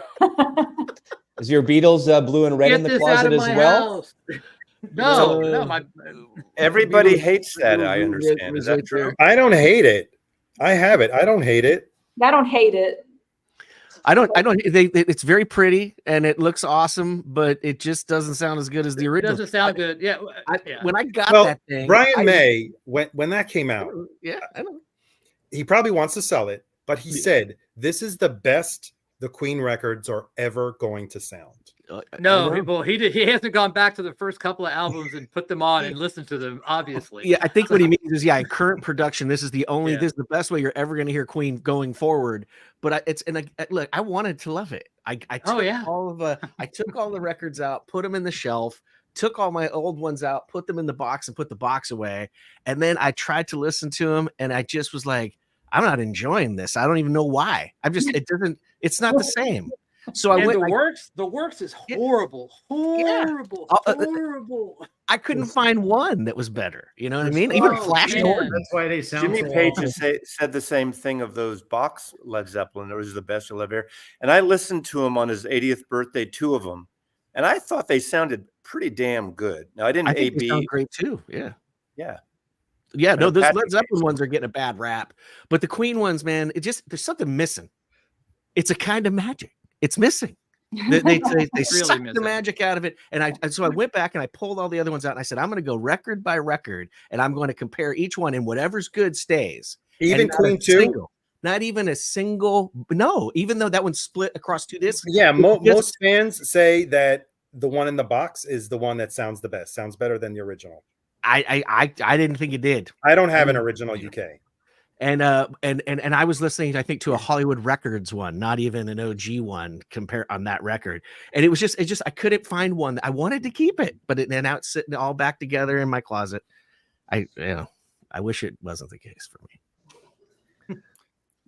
Is your Beatles blue and red in the closet as well? No. Everybody hates that. I understand. Is that true? I don't hate it. I have it. I don't hate it. I don't hate it. I don't. It's very pretty and it looks awesome, but it just doesn't sound as good as the It original. doesn't sound good. Yeah. When I got Well, that thing, Brian May, when that came out, yeah, I know. he probably wants to sell it, but he said this is the best the Queen records are ever going to sound. No, he hasn't gone back to the first couple of albums and put them on and listened to them, obviously. Yeah, I think what he means is, in current production, this is the only, this is the best way you're ever going to hear Queen going forward. But look, I wanted to love it. I took I took all the records out, put them in the shelf, took all my old ones out, put them in the box and put the box away. And then I tried to listen to them and I just was like, I'm not enjoying this. I don't even know why. It's not the same. So the works is horrible, horrible. I couldn't find one that was better. You know what I mean? Even Flash Gordon. That's why they sound. Jimmy Page said the same thing of those box Led Zeppelin. It was the best you'll ever hear. And I listened to him on his 80th birthday, 2 of them, and I thought they sounded pretty damn good. Now I think they sound great too. Yeah. No, those Led Zeppelin ones are getting a bad rap, but the Queen ones, man, there's something missing. It's a kind of magic. It's missing. They really suck the magic out of it. And so I went back and I pulled all the other ones out and I said, I'm going to go record by record and I'm going to compare each one, and whatever's good stays. Even Queen 2? Not even a single. No, even though that one's split across 2 discs. Yeah, most fans say that the one in the box is the one that sounds the best. Sounds better than the original. I didn't think it did. I don't have an original UK. And I was listening, I think, to a Hollywood Records one, not even an OG one, compare on that record. And it just I couldn't find one. I wanted to keep it, but now it's sitting all back together in my closet. I wish it wasn't the case for me.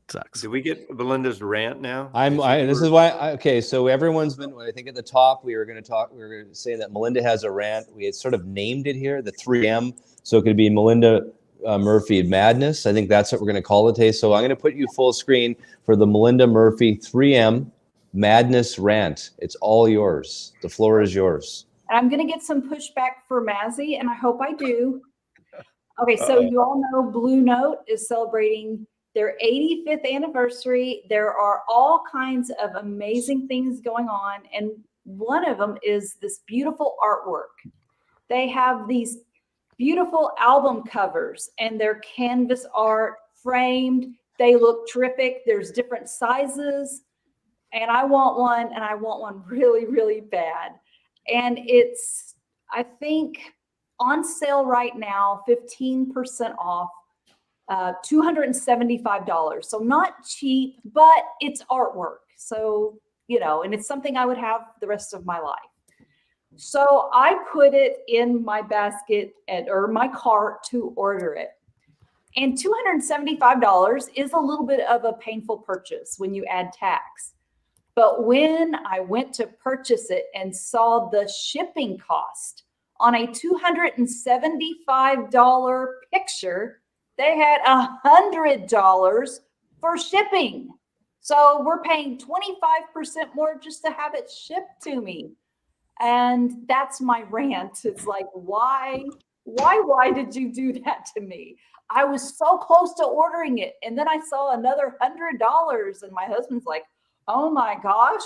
Sucks. Did we get Melinda's rant now? This is why. Okay, so everyone's been. I think at the top we were going to say that Melinda has a rant. We had sort of named it here, the 3M. So it could be Melinda Murphy Madness. I think that's what we're going to call it today. So I'm going to put you full screen for the Melinda Murphy 3M Madness rant. It's all yours. The floor is yours. And I'm going to get some pushback for Mazzy, and I hope I do. Okay, so you all know Blue Note is celebrating their 85th anniversary. There are all kinds of amazing things going on, and one of them is this beautiful artwork. They have these beautiful album covers and their canvas art framed. They look terrific. There's different sizes, and I want one really, really bad. And it's, I think, on sale right now, 15% off, $275. So not cheap, but it's artwork. So, and it's something I would have the rest of my life. So I put it in my basket or my cart to order it. And $275 is a little bit of a painful purchase when you add tax. But when I went to purchase it and saw the shipping cost on a $275 picture, they had $100 for shipping. So we're paying 25% more just to have it shipped to me. And that's my rant. It's like, why did you do that to me? I was so close to ordering it. And then I saw another $100 and my husband's like, oh my gosh,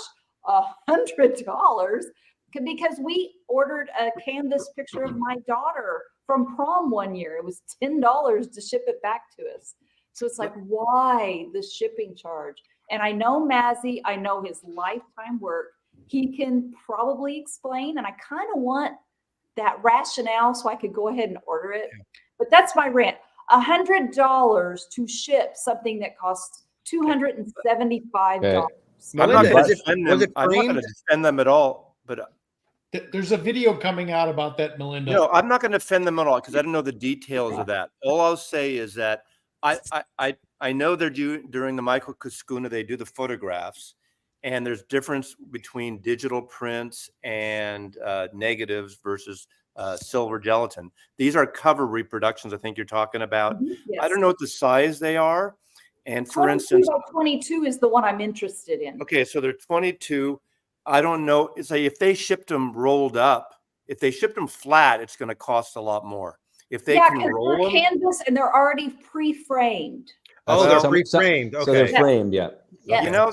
$100. Because we ordered a canvas picture of my daughter from prom one year. It was $10 to ship it back to us. So it's like, why the shipping charge? And I know Mazzy, I know his lifetime work. He can probably explain, and I kind of want that rationale so I could go ahead and order it. But that's my rant. $100 to ship something that costs $275. Okay. I'm not going to defend them at all, but there's a video coming out about that, Melinda. No, I'm not going to defend them at all because I don't know the details of that. All I'll say is that I know they're during the Michael Kuskuna, they do the photographs, and there's difference between digital prints and negatives versus silver gelatin. These are cover reproductions, I think you're talking about. Yes. I don't know what the size they are. And for instance, 22 is the one I'm interested in. Okay, so they're 22. I don't know. It's like if they shipped them rolled up, if they shipped them flat, it's going to cost a lot more. If they can roll them, canvas and they're already pre-framed. Oh, they're pre-framed. Okay, so they're framed. Yeah. Yes. You know,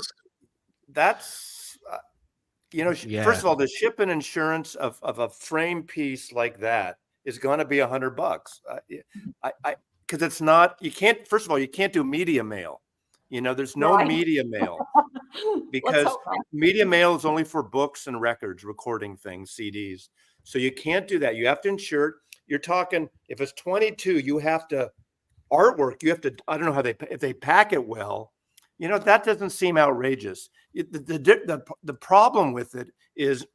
that's first of all, the ship and insurance of a frame piece like that is going to be $100. Because it's not, you can't, first of all, you can't do media mail. There's no media mail because media mail is only for books and records, recording things, CDs. So you can't do that. You have to insure it. You're talking, if it's 22, you have to artwork. You have to, I don't know how if they pack it well, that doesn't seem outrageous. The problem with it is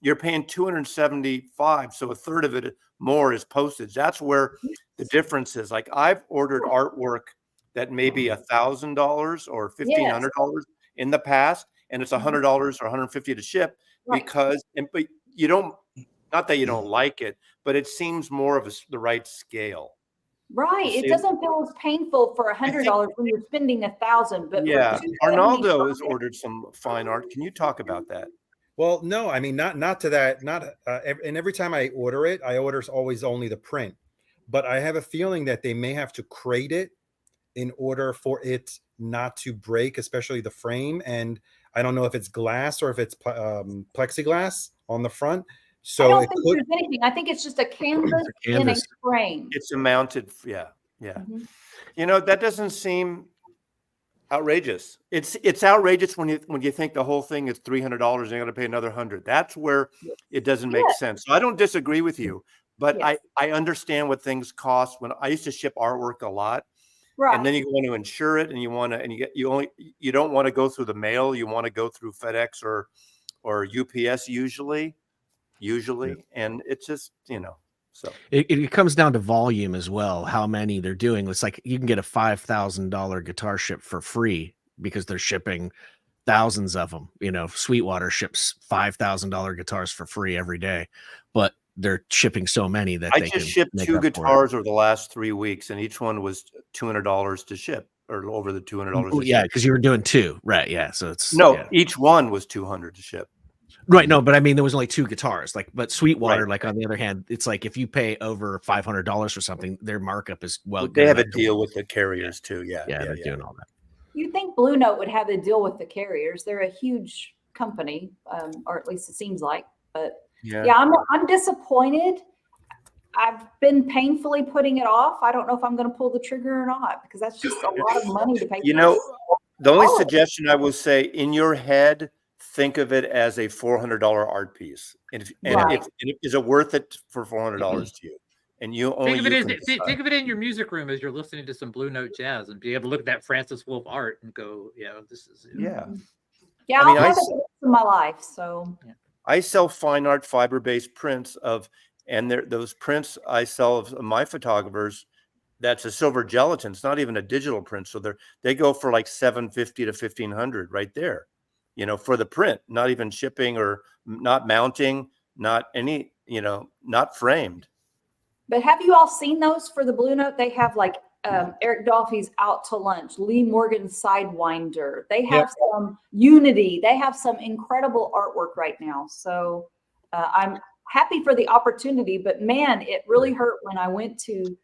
you're paying $275. So a third of it more is postage. That's where the difference is. Like I've ordered artwork that may be $1,000 or $1,500 in the past, and it's $100 or $150 to ship because, but you don't, not that you don't like it, but it seems more of the right scale. Right. It doesn't feel as painful for $100 when you're spending $1,000. But yeah, Arnaldo has ordered some fine art. Can you talk about that? Well, no, I mean, not to that, and every time I order it, I order always only the print, but I have a feeling that they may have to crate it in order for it not to break, especially the frame. And I don't know if it's glass or if it's plexiglass on the front. So I don't think there's anything. I think it's just a canvas in a frame. It's a mounted, yeah. That doesn't seem outrageous. It's outrageous when you think the whole thing is $300 and you're going to pay another $100. That's where it doesn't make sense. So I don't disagree with you, but I understand what things cost. When I used to ship artwork a lot, and then you want to insure it, and you don't want to go through the mail. You want to go through FedEx or UPS usually, and it's just So it comes down to volume as well, how many they're doing. It's like you can get a $5,000 guitar ship for free because they're shipping thousands of them. Sweetwater ships $5,000 guitars for free every day, but they're shipping so many that I just shipped 2 guitars over the last 3 weeks, and each one was $200 to ship, or over the $200. Yeah, because you were doing 2, right? Yeah, so it's each one was $200 to ship. Right. No, but I mean, there was only 2 guitars. But Sweetwater, on the other hand, it's like if you pay over $500 for something, their markup is They have a deal with the carriers too. Yeah, they're doing all that. You think Blue Note would have a deal with the carriers? They're a huge company, or at least it seems like. But I'm disappointed. I've been painfully putting it off. I don't know if I'm going to pull the trigger or not because that's just a lot of money to pay. The only suggestion I will say, in your head, think of it as a $400 art piece, and is it worth it for $400 to you? And you only think of it in your music room as you're listening to some Blue Note jazz, and be able to look at that Francis Wolff art and go, this is it. Yeah. I have it in my life, so I sell fine art fiber-based prints those prints I sell of my photographers. That's a silver gelatin. It's not even a digital print, so they go for like $750 to $1,500 right there. For the print, not even shipping or not mounting, not any, not framed. But have you all seen those for the Blue Note? They have like Eric Dolphy's Out to Lunch, Lee Morgan's Sidewinder. They have some Unity. They have some incredible artwork right now. So I'm happy for the opportunity, but man, it really hurt when I went to,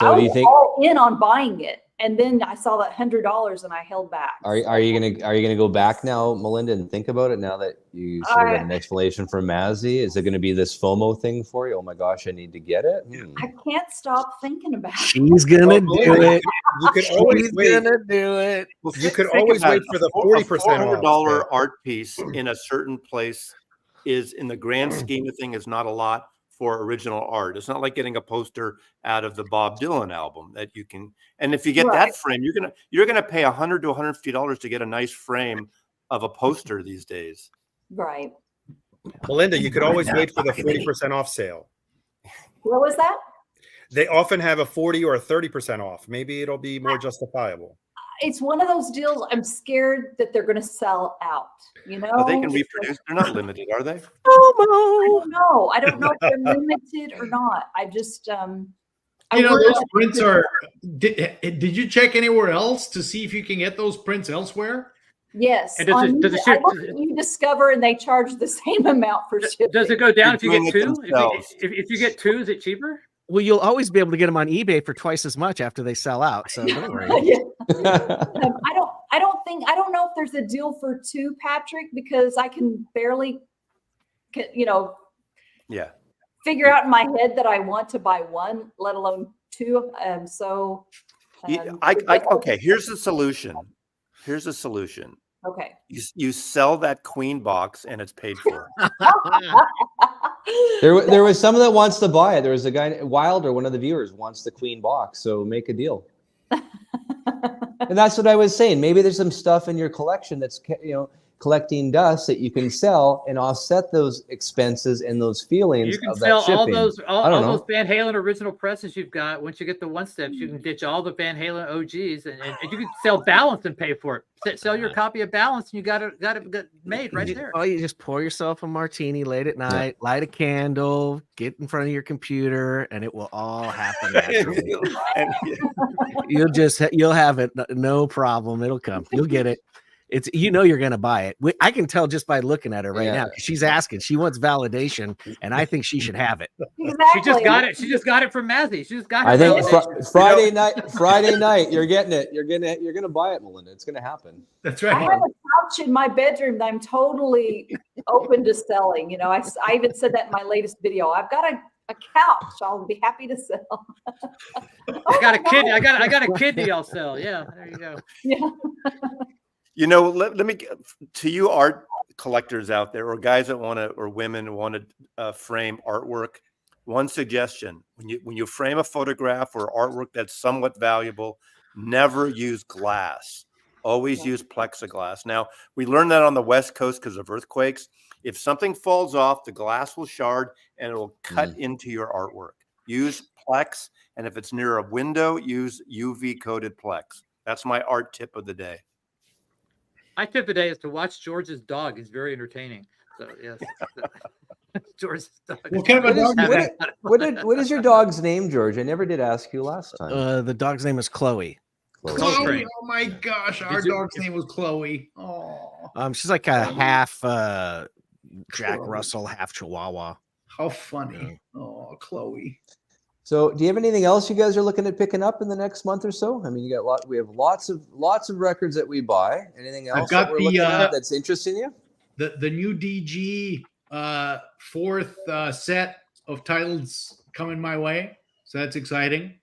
I was all in on buying it. And then I saw that $100 and I held back. Are you gonna go back now, Melinda, and think about it now that you sort of got an explanation from Mazzy? Is it going to be this FOMO thing for you? Oh my gosh, I need to get it. I can't stop thinking about it. She's gonna do it. You could always wait. Gonna do it. Well, you could always wait for the 40% $400 art piece in a certain place is, in the grand scheme of things, is not a lot for original art. It's not like getting a poster out of the Bob Dylan album that you can. And if you get that frame, you're gonna pay $100 to $150 to get a nice frame of a poster these days. Right. Melinda, you could always wait for the 40% off sale. What was that? They often have a 40 or a 30% off. Maybe it'll be more justifiable. It's one of those deals. I'm scared that they're going to sell out. They can reproduce. They're not limited, are they? I don't know if they're limited or not. I just, those prints are. Did you check anywhere else to see if you can get those prints elsewhere? Yes. And you discover, and they charge the same amount for shipping. Does it go down if you get 2? If you get 2, is it cheaper? Well, you'll always be able to get them on eBay for twice as much after they sell out. So don't worry. I don't know if there's a deal for two, Patrick, because I can barely, Yeah. figure out in my head that I want to buy one, let alone two. Okay, here's the solution. Okay. You sell that queen box and it's paid for. There was someone that wants to buy it. There was a guy, Wilder, one of the viewers, wants the queen box. So make a deal. And that's what I was saying. Maybe there's some stuff in your collection that's, collecting dust that you can sell and offset those expenses and those feelings. You can of sell that shipping. all those Van Halen original presses you've got. Once you get the one steps, you can ditch all the Van Halen OGs, and you can sell Balance and pay for it. Sell your copy of Balance, and you got it made right there. Oh, you just pour yourself a martini late at night, light a candle, get in front of your computer, and it will all happen naturally. You'll have it, no problem. It'll come. You'll get it. It's you're gonna buy it. I can tell just by looking at her right now. She's asking. She wants validation, and I think she should have it. Exactly. She just got it. She just got it from Mazzy. She just got it. I think Friday night, you're getting it. You're gonna buy it, Melinda. It's gonna happen. That's I right. have a couch in my bedroom that I'm totally open to selling. I even said that in my latest video. I've got a couch. I'll be happy to sell. I got a kidney. I got a kidney. I'll sell. Yeah, there you go. Yeah. Let me, to you art collectors out there, or guys that want to, or women who want to frame artwork, one suggestion: when you frame a photograph or artwork that's somewhat valuable, never use glass. Always use plexiglass. Now, we learned that on the West Coast because of earthquakes. If something falls off, the glass will shard and it will cut into your artwork. Use Plex, and if it's near a window, use UV coated Plex. That's my art tip of the day. My tip today is to watch George's dog. He's very entertaining. So yes, George's dog. What kind of a dog? What is your dog's name, George? I never did ask you last time. The dog's name is Chloe. Chloe. Oh my gosh, our dog's name was Chloe. Oh. She's like a half Jack Russell, half Chihuahua. How funny. Oh, Chloe. So, do you have anything else you guys are looking at picking up in the next month or so? I mean, we have lots of records that we buy. Anything else that we're looking at that's interesting you? The new DG fourth set of titles coming my way, so that's exciting.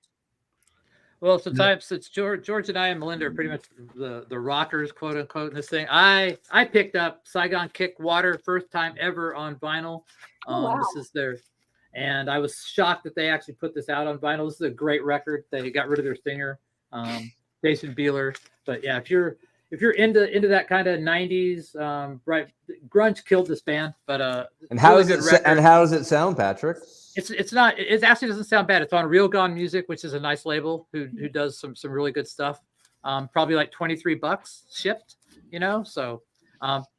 Well, since George and I and Melinda are pretty much the rockers, quote unquote, in this thing, I picked up Saigon Kick Water, first time ever on vinyl. Wow. This is and I was shocked that they actually put this out on vinyl. This is a great record. They got rid of their singer, Jason Bieler. But yeah, if you're into that kind of 90s, right, grunge killed this band. But and how does it sound, Patrick? It actually doesn't sound bad. It's on Real Gone Music, which is a nice label who does some really good stuff. Probably like $23 shipped, so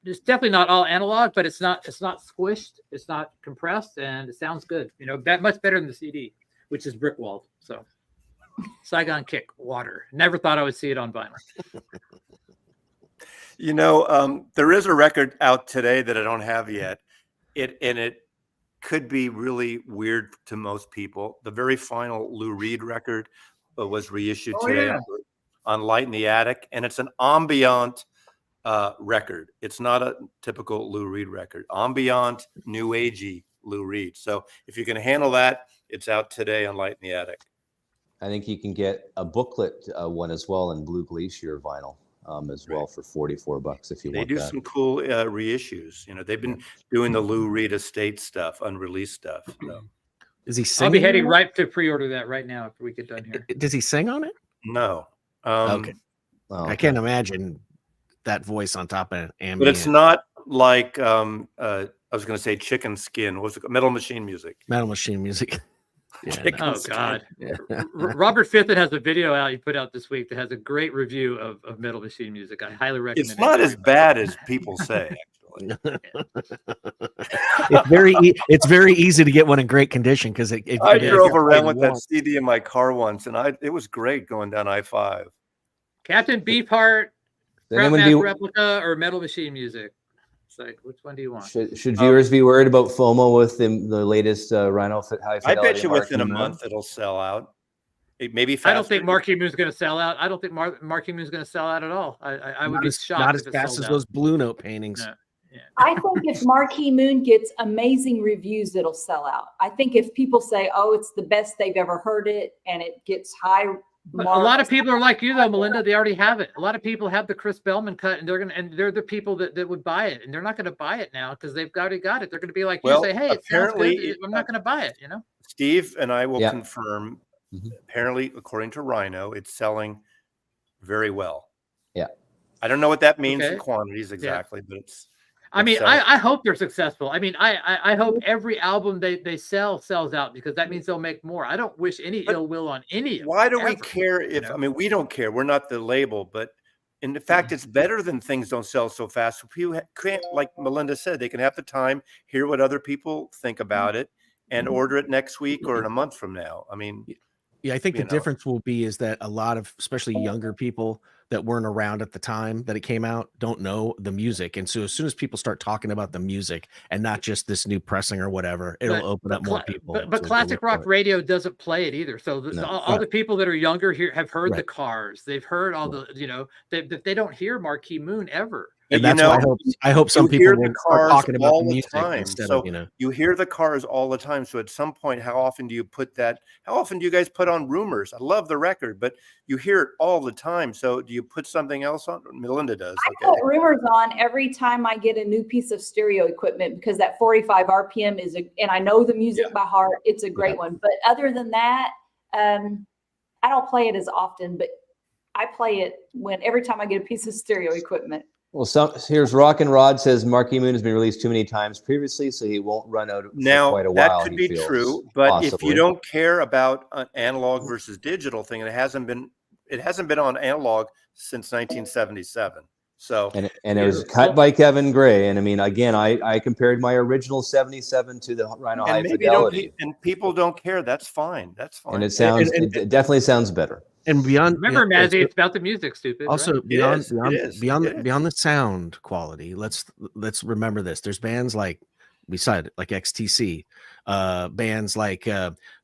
it's definitely not all analog, but it's not squished, it's not compressed, and it sounds good. Much better than the CD, which is brick walled. So Saigon Kick Water. Never thought I would see it on vinyl. There is a record out today that I don't have yet. It could be really weird to most people. The very final Lou Reed record was reissued today on Light in the Attic, and it's an ambient record. It's not a typical Lou Reed record. Ambient, new agey Lou Reed. So if you can handle that, it's out today on Light in the Attic. I think you can get a booklet one as well in Blue Glacier vinyl as well for $44 if you want. They do some cool reissues. They've been doing the Lou Reed estate stuff, unreleased stuff. So. Is he singing? I'll be heading right to pre-order that right now after we get done here. Does he sing on it? No. Okay. I can't imagine that voice on top of ambient. But it's not like I was going to say Chicken Skin. What was it? Metal Machine Music. Metal Machine Music. Yeah. Oh God! Yeah. Robert Fitton has a video out he put out this week that has a great review of Metal Machine Music. I highly recommend it. It's not as bad as people say. Actually, it's very easy to get one in great condition because I drove around with that CD in my car once, and it was great going down I-5. Captain Beefheart, Crap Mask Replica, or Metal Machine Music. It's like, which one do you want? Should viewers be worried about FOMO with the latest Rhino high I fidelity? bet you within a month it'll sell out. Maybe faster. I don't think Marquee Moon's going to sell out. I don't think Marquee Moon's going to sell out at all. I would be shocked. Not as fast as those Blue Note paintings. No. Yeah. I think if Marquee Moon gets amazing reviews, it'll sell out. I think if people say, "Oh, it's the best they've ever heard it," and it gets high. But a lot of people are like you though, Melinda. They already have it. A lot of people have the Chris Bellman cut, and they're the people that would buy it, and they're not going to buy it now because they've already got it. They're going to be like you, say, "Hey, it sounds good. I'm not going to buy it." You know. Steve and I will confirm. Apparently, according to Rhino, it's selling very well. Yeah. I don't know what that means in quantities exactly, but it's. I mean, I hope they're successful. I mean, I hope every album they sells out because that means they'll make more. I don't wish any ill will on any. Why do we care if? I mean, we don't care. We're not the label, but in fact, it's better than things don't sell so fast. So people can't, like Melinda said, they can have the time, hear what other people think about it, and order it next week or in a month from now. I mean. Yeah, I think the difference will be is that a lot of, especially younger people that weren't around at the time that it came out, don't know the music. And so as soon as people start talking about the music and not just this new pressing or whatever, it'll open up more people. But classic rock radio doesn't play it either. So all the people that are younger here have heard the Cars. They've heard all the, they don't hear Marquee Moon ever. And that's why I hope some people will start talking about the music instead of, you hear the Cars all the time. So at some point, how often do you put that? How often do you guys put on Rumors? I love the record, but you hear it all the time. So do you put something else on? Melinda does. I put Rumors on every time I get a new piece of stereo equipment because that 45 RPM is and I know the music by heart. It's a great one. But other than that, I don't play it as often, but I play it every time I get a piece of stereo equipment. Well, here's Rock and Rod says Marquee Moon has been released too many times previously, so he won't run out for quite a while. That could be true, but if you don't care about an analog versus digital thing, it hasn't been on analog since 1977. So and it was cut by Kevin Gray, and I mean, again, I compared my original 77 to the Rhino High Fidelity, and people don't care. That's fine. That's fine. And it sounds, it definitely sounds better. And beyond, remember, Mazzy, it's about the music, stupid. Also, right? beyond the sound quality, let's remember this. There's bands like we cited, like XTC, bands like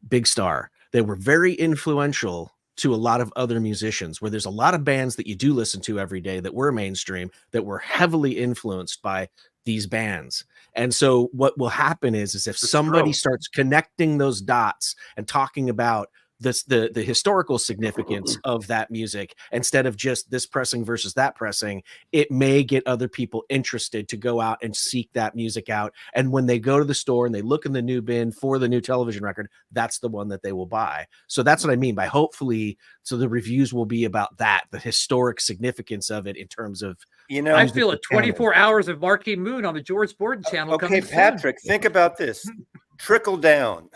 Big Star. They were very influential to a lot of other musicians. Where there's a lot of bands that you do listen to every day that were mainstream that were heavily influenced by these bands. And so what will happen is if somebody starts connecting those dots and talking about the historical significance of that music instead of just this pressing versus that pressing, it may get other people interested to go out and seek that music out. And when they go to the store and they look in the new bin for the new television record, that's the one that they will buy. So that's what I mean by hopefully. So the reviews will be about that, the historic significance of it in terms of, I feel 24 hours of Marquee Moon on the George Borden channel. Okay, Patrick, think about this. Trickle down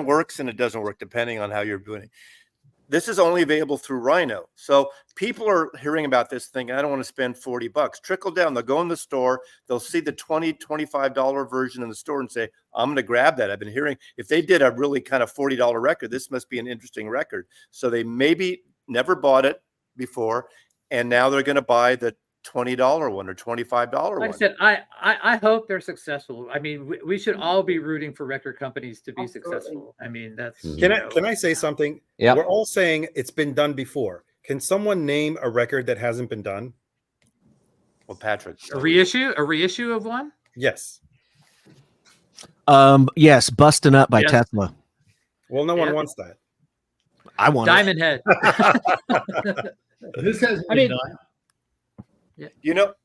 works and it doesn't work depending on how you're doing it. This is only available through Rhino. So people are hearing about this thing. I don't want to spend $40. Trickle down. They'll go in the store. They'll see the $20, $25 version in the store and say, I'm going to grab that. I've been hearing if they did a really kind of $40 record, this must be an interesting record. So they maybe never bought it before. And now they're going to buy the $20 one or $25 one. Like I said, I hope they're successful. I mean, we should all be rooting for record companies to be successful. I mean, that's Can I say something? Yeah. We're all saying it's been done before. Can someone name a record that hasn't been done? Well, Patrick, a reissue of one? Yes. Yes, Bustin' Up by Tesla. Well, no one wants that. I want Diamond Head. This has been done.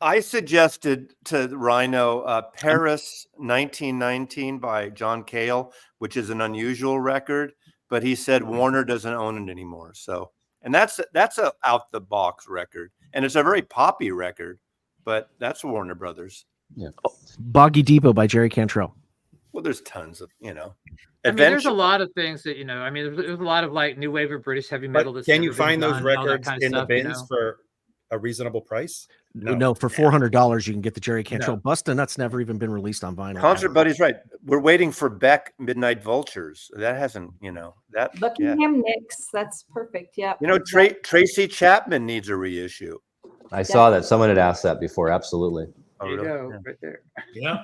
I suggested to Rhino Paris 1919 by John Cale, which is an unusual record, but he said Warner doesn't own it anymore. So, and that's a out the box record, and it's a very poppy record, but that's Warner Brothers. Yeah. Boggy Depot by Jerry Cantrell. Well, there's tons of I mean, there's a lot of things that I mean, there's a lot of like new wave of British heavy metal. Can you find those records in the bins for a reasonable price? No, for $400 you can get the Jerry Cantrell. Bustin' Nuts never even been released on vinyl. Concert Buddy's right. We're waiting for Beck Midnight Vultures. That hasn't, that Buckingham Nicks. That's perfect. Yeah. Tracy Chapman needs a reissue. I saw that someone had asked that before. Absolutely. Oh, There you really? go, Yeah. right there. Yeah.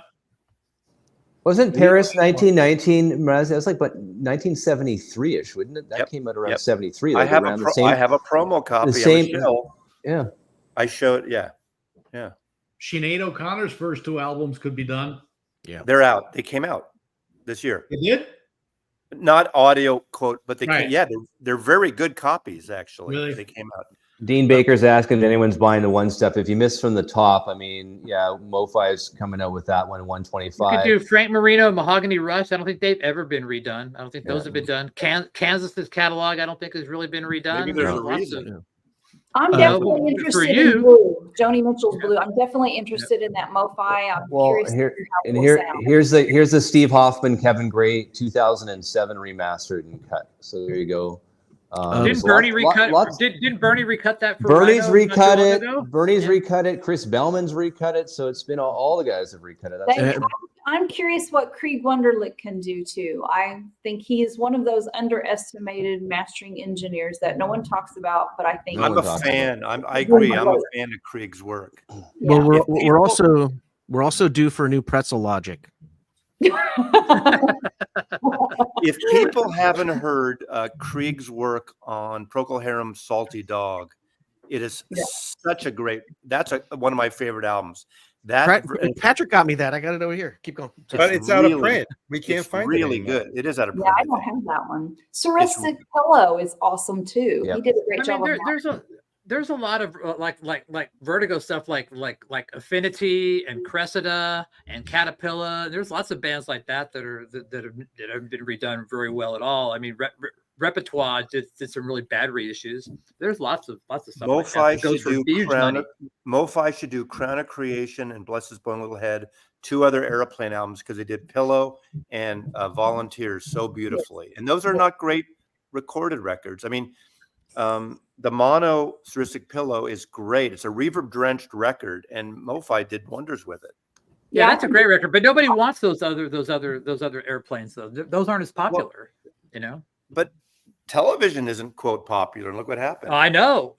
Wasn't Paris 1919? Mraz? It was like, but 1973-ish, wouldn't it? That Yep, came out around yep. 73. I Like have around a the same. I have a promo copy. same- Michelle, Yeah. I showed. Yeah, yeah. Sinead O'Connor's first 2 albums could be done. Yeah. They're out. They came out this year. It did? Not audio quote, but they Right. came, yeah, they're very good copies actually. Really? They came out. Dean Baker's asking if anyone's buying the one stuff. If you missed from the top, I mean, yeah, MoFi's coming out with that one, You 125. could do Frank Marino, Mahogany Rush. I don't think they've ever been redone. I don't think those Yeah. have been done. Kansas's catalog, I don't think has really been redone. Maybe there's a Lots reason. of- I'm Uh, definitely for interested you. in blue. Joni Mitchell's blue. I'm definitely interested in that MoFi. I'm Well, curious to here hear how it and will here sound. here's the Steve Hoffman, Kevin Gray 2007 remastered and cut. So there you go. Didn't there's Bernie lots- recut? lots- Didn't Bernie recut that for Bernie's Rhino not recut too long it. ago? Bernie's Yeah. recut it. Chris Bellman's recut it. So it's been all the guys have recut it. That's They- for sure. I'm curious what Krieg Wunderlich can do too. I think he is one of those underestimated mastering engineers that no one talks about, but I think No I'm one a talks fan. I agree. I'm a fan of Krieg's work. Well, yeah. we're also due for a new pretzel logic. If people haven't heard Krieg's work on Procol Harum's Salty Dog, it is Yeah. such a great. That's one of my favorite albums. That Patrick got me that. I got it over here. Keep going. But it's out of really- print. We can't it's find really it anymore. good. It is out of Yeah, print. I I don't think. have that one. Surrealistic Pillow is awesome too. Yep. He did a great I job mean, on that. there's a lot of like Vertigo stuff, like Affinity and Cressida and Caterpillar. There's lots of bands like that that haven't been redone very well at all. I mean, Repertoire did some really bad reissues. There's lots of stuff like that MoFi that goes should for do huge Crown. money. MoFi should do Crown of Creation and Bless His Bone Little Head. 2 other Aeroplane albums because they did Pillow and Volunteers so beautifully, and those are not great recorded records. I mean, the mono Surrealistic Pillow is great. It's a reverb drenched record, and MoFi did wonders with it. Yeah, Yeah, that's a great record, but nobody wants those other airplanes though. Those aren't as popular, you know. But television isn't quote popular, and look what happened. I know.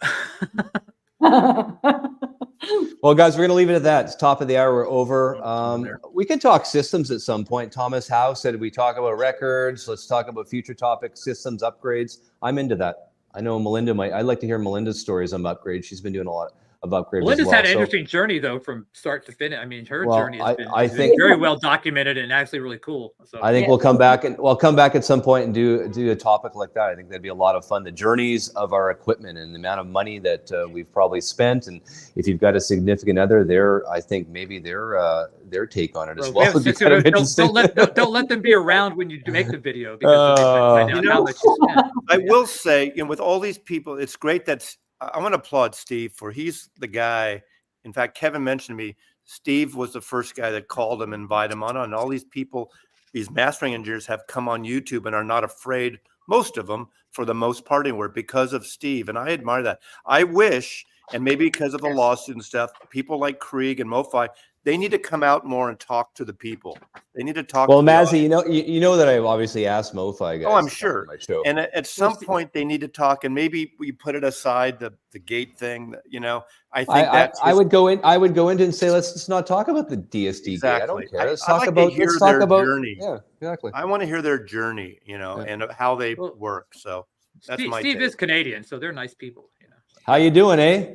Well, guys, we're going to leave it at that. It's top of the hour. We're over. We can talk systems at some point. Thomas Howe said we talk about records. Let's talk about future topics, systems, upgrades. I'm into that. I know Melinda might. I'd like to hear Melinda's stories on upgrades. She's been doing a lot of upgrades. Melinda's as well. had an So- interesting journey though, from start to finish. I mean, her Well, journey has I been think- very well documented and actually really cool. So I think Yeah. we'll come back at some point and do a topic like that. I think that'd be a lot of fun. The journeys of our equipment and the amount of money that we've probably spent, and if you've got a significant other, I think maybe their take on it as well would be kind of interesting. don't let them be around when you make the video because they might find out how much you spent. I will say, with all these people, it's great that I want to applaud Steve for he's the guy. In fact, Kevin mentioned to me, Steve was the first guy that called him and invited him on. And all these people, these mastering engineers have come on YouTube and are not afraid, most of them, for the most part anywhere, because of Steve. And I admire that. I wish, and maybe because of the lawsuit and stuff, people like Krieg and MoFi, they need to come out more and talk to the people. They need to talk. Well, to the Mazzy, audience. you know that I've obviously asked MoFi guys. Oh, I'm to come sure. on my show. And at some point, they need to talk, and maybe we put it aside the gate thing. I think I would go into and say let's not talk about the DSD gate. I don't Exactly. care. Let's I'd talk like to about hear let's talk their about journey. Yeah, exactly. I want to hear their journey, and how they work. So that's Steve, my Steve take. is Canadian, so they're nice people. How you doing, eh?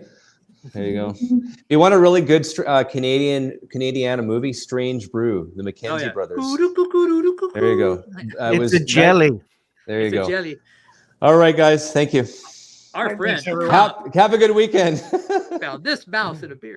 There you go. If you want a really good Canadiana movie, Strange Brew, the Mackenzie brothers. There you go. It's a jelly. There you It's go. a jelly. All right, guys. Thank you. Our friend everyone. Have a good weekend. found this mouse in a beer.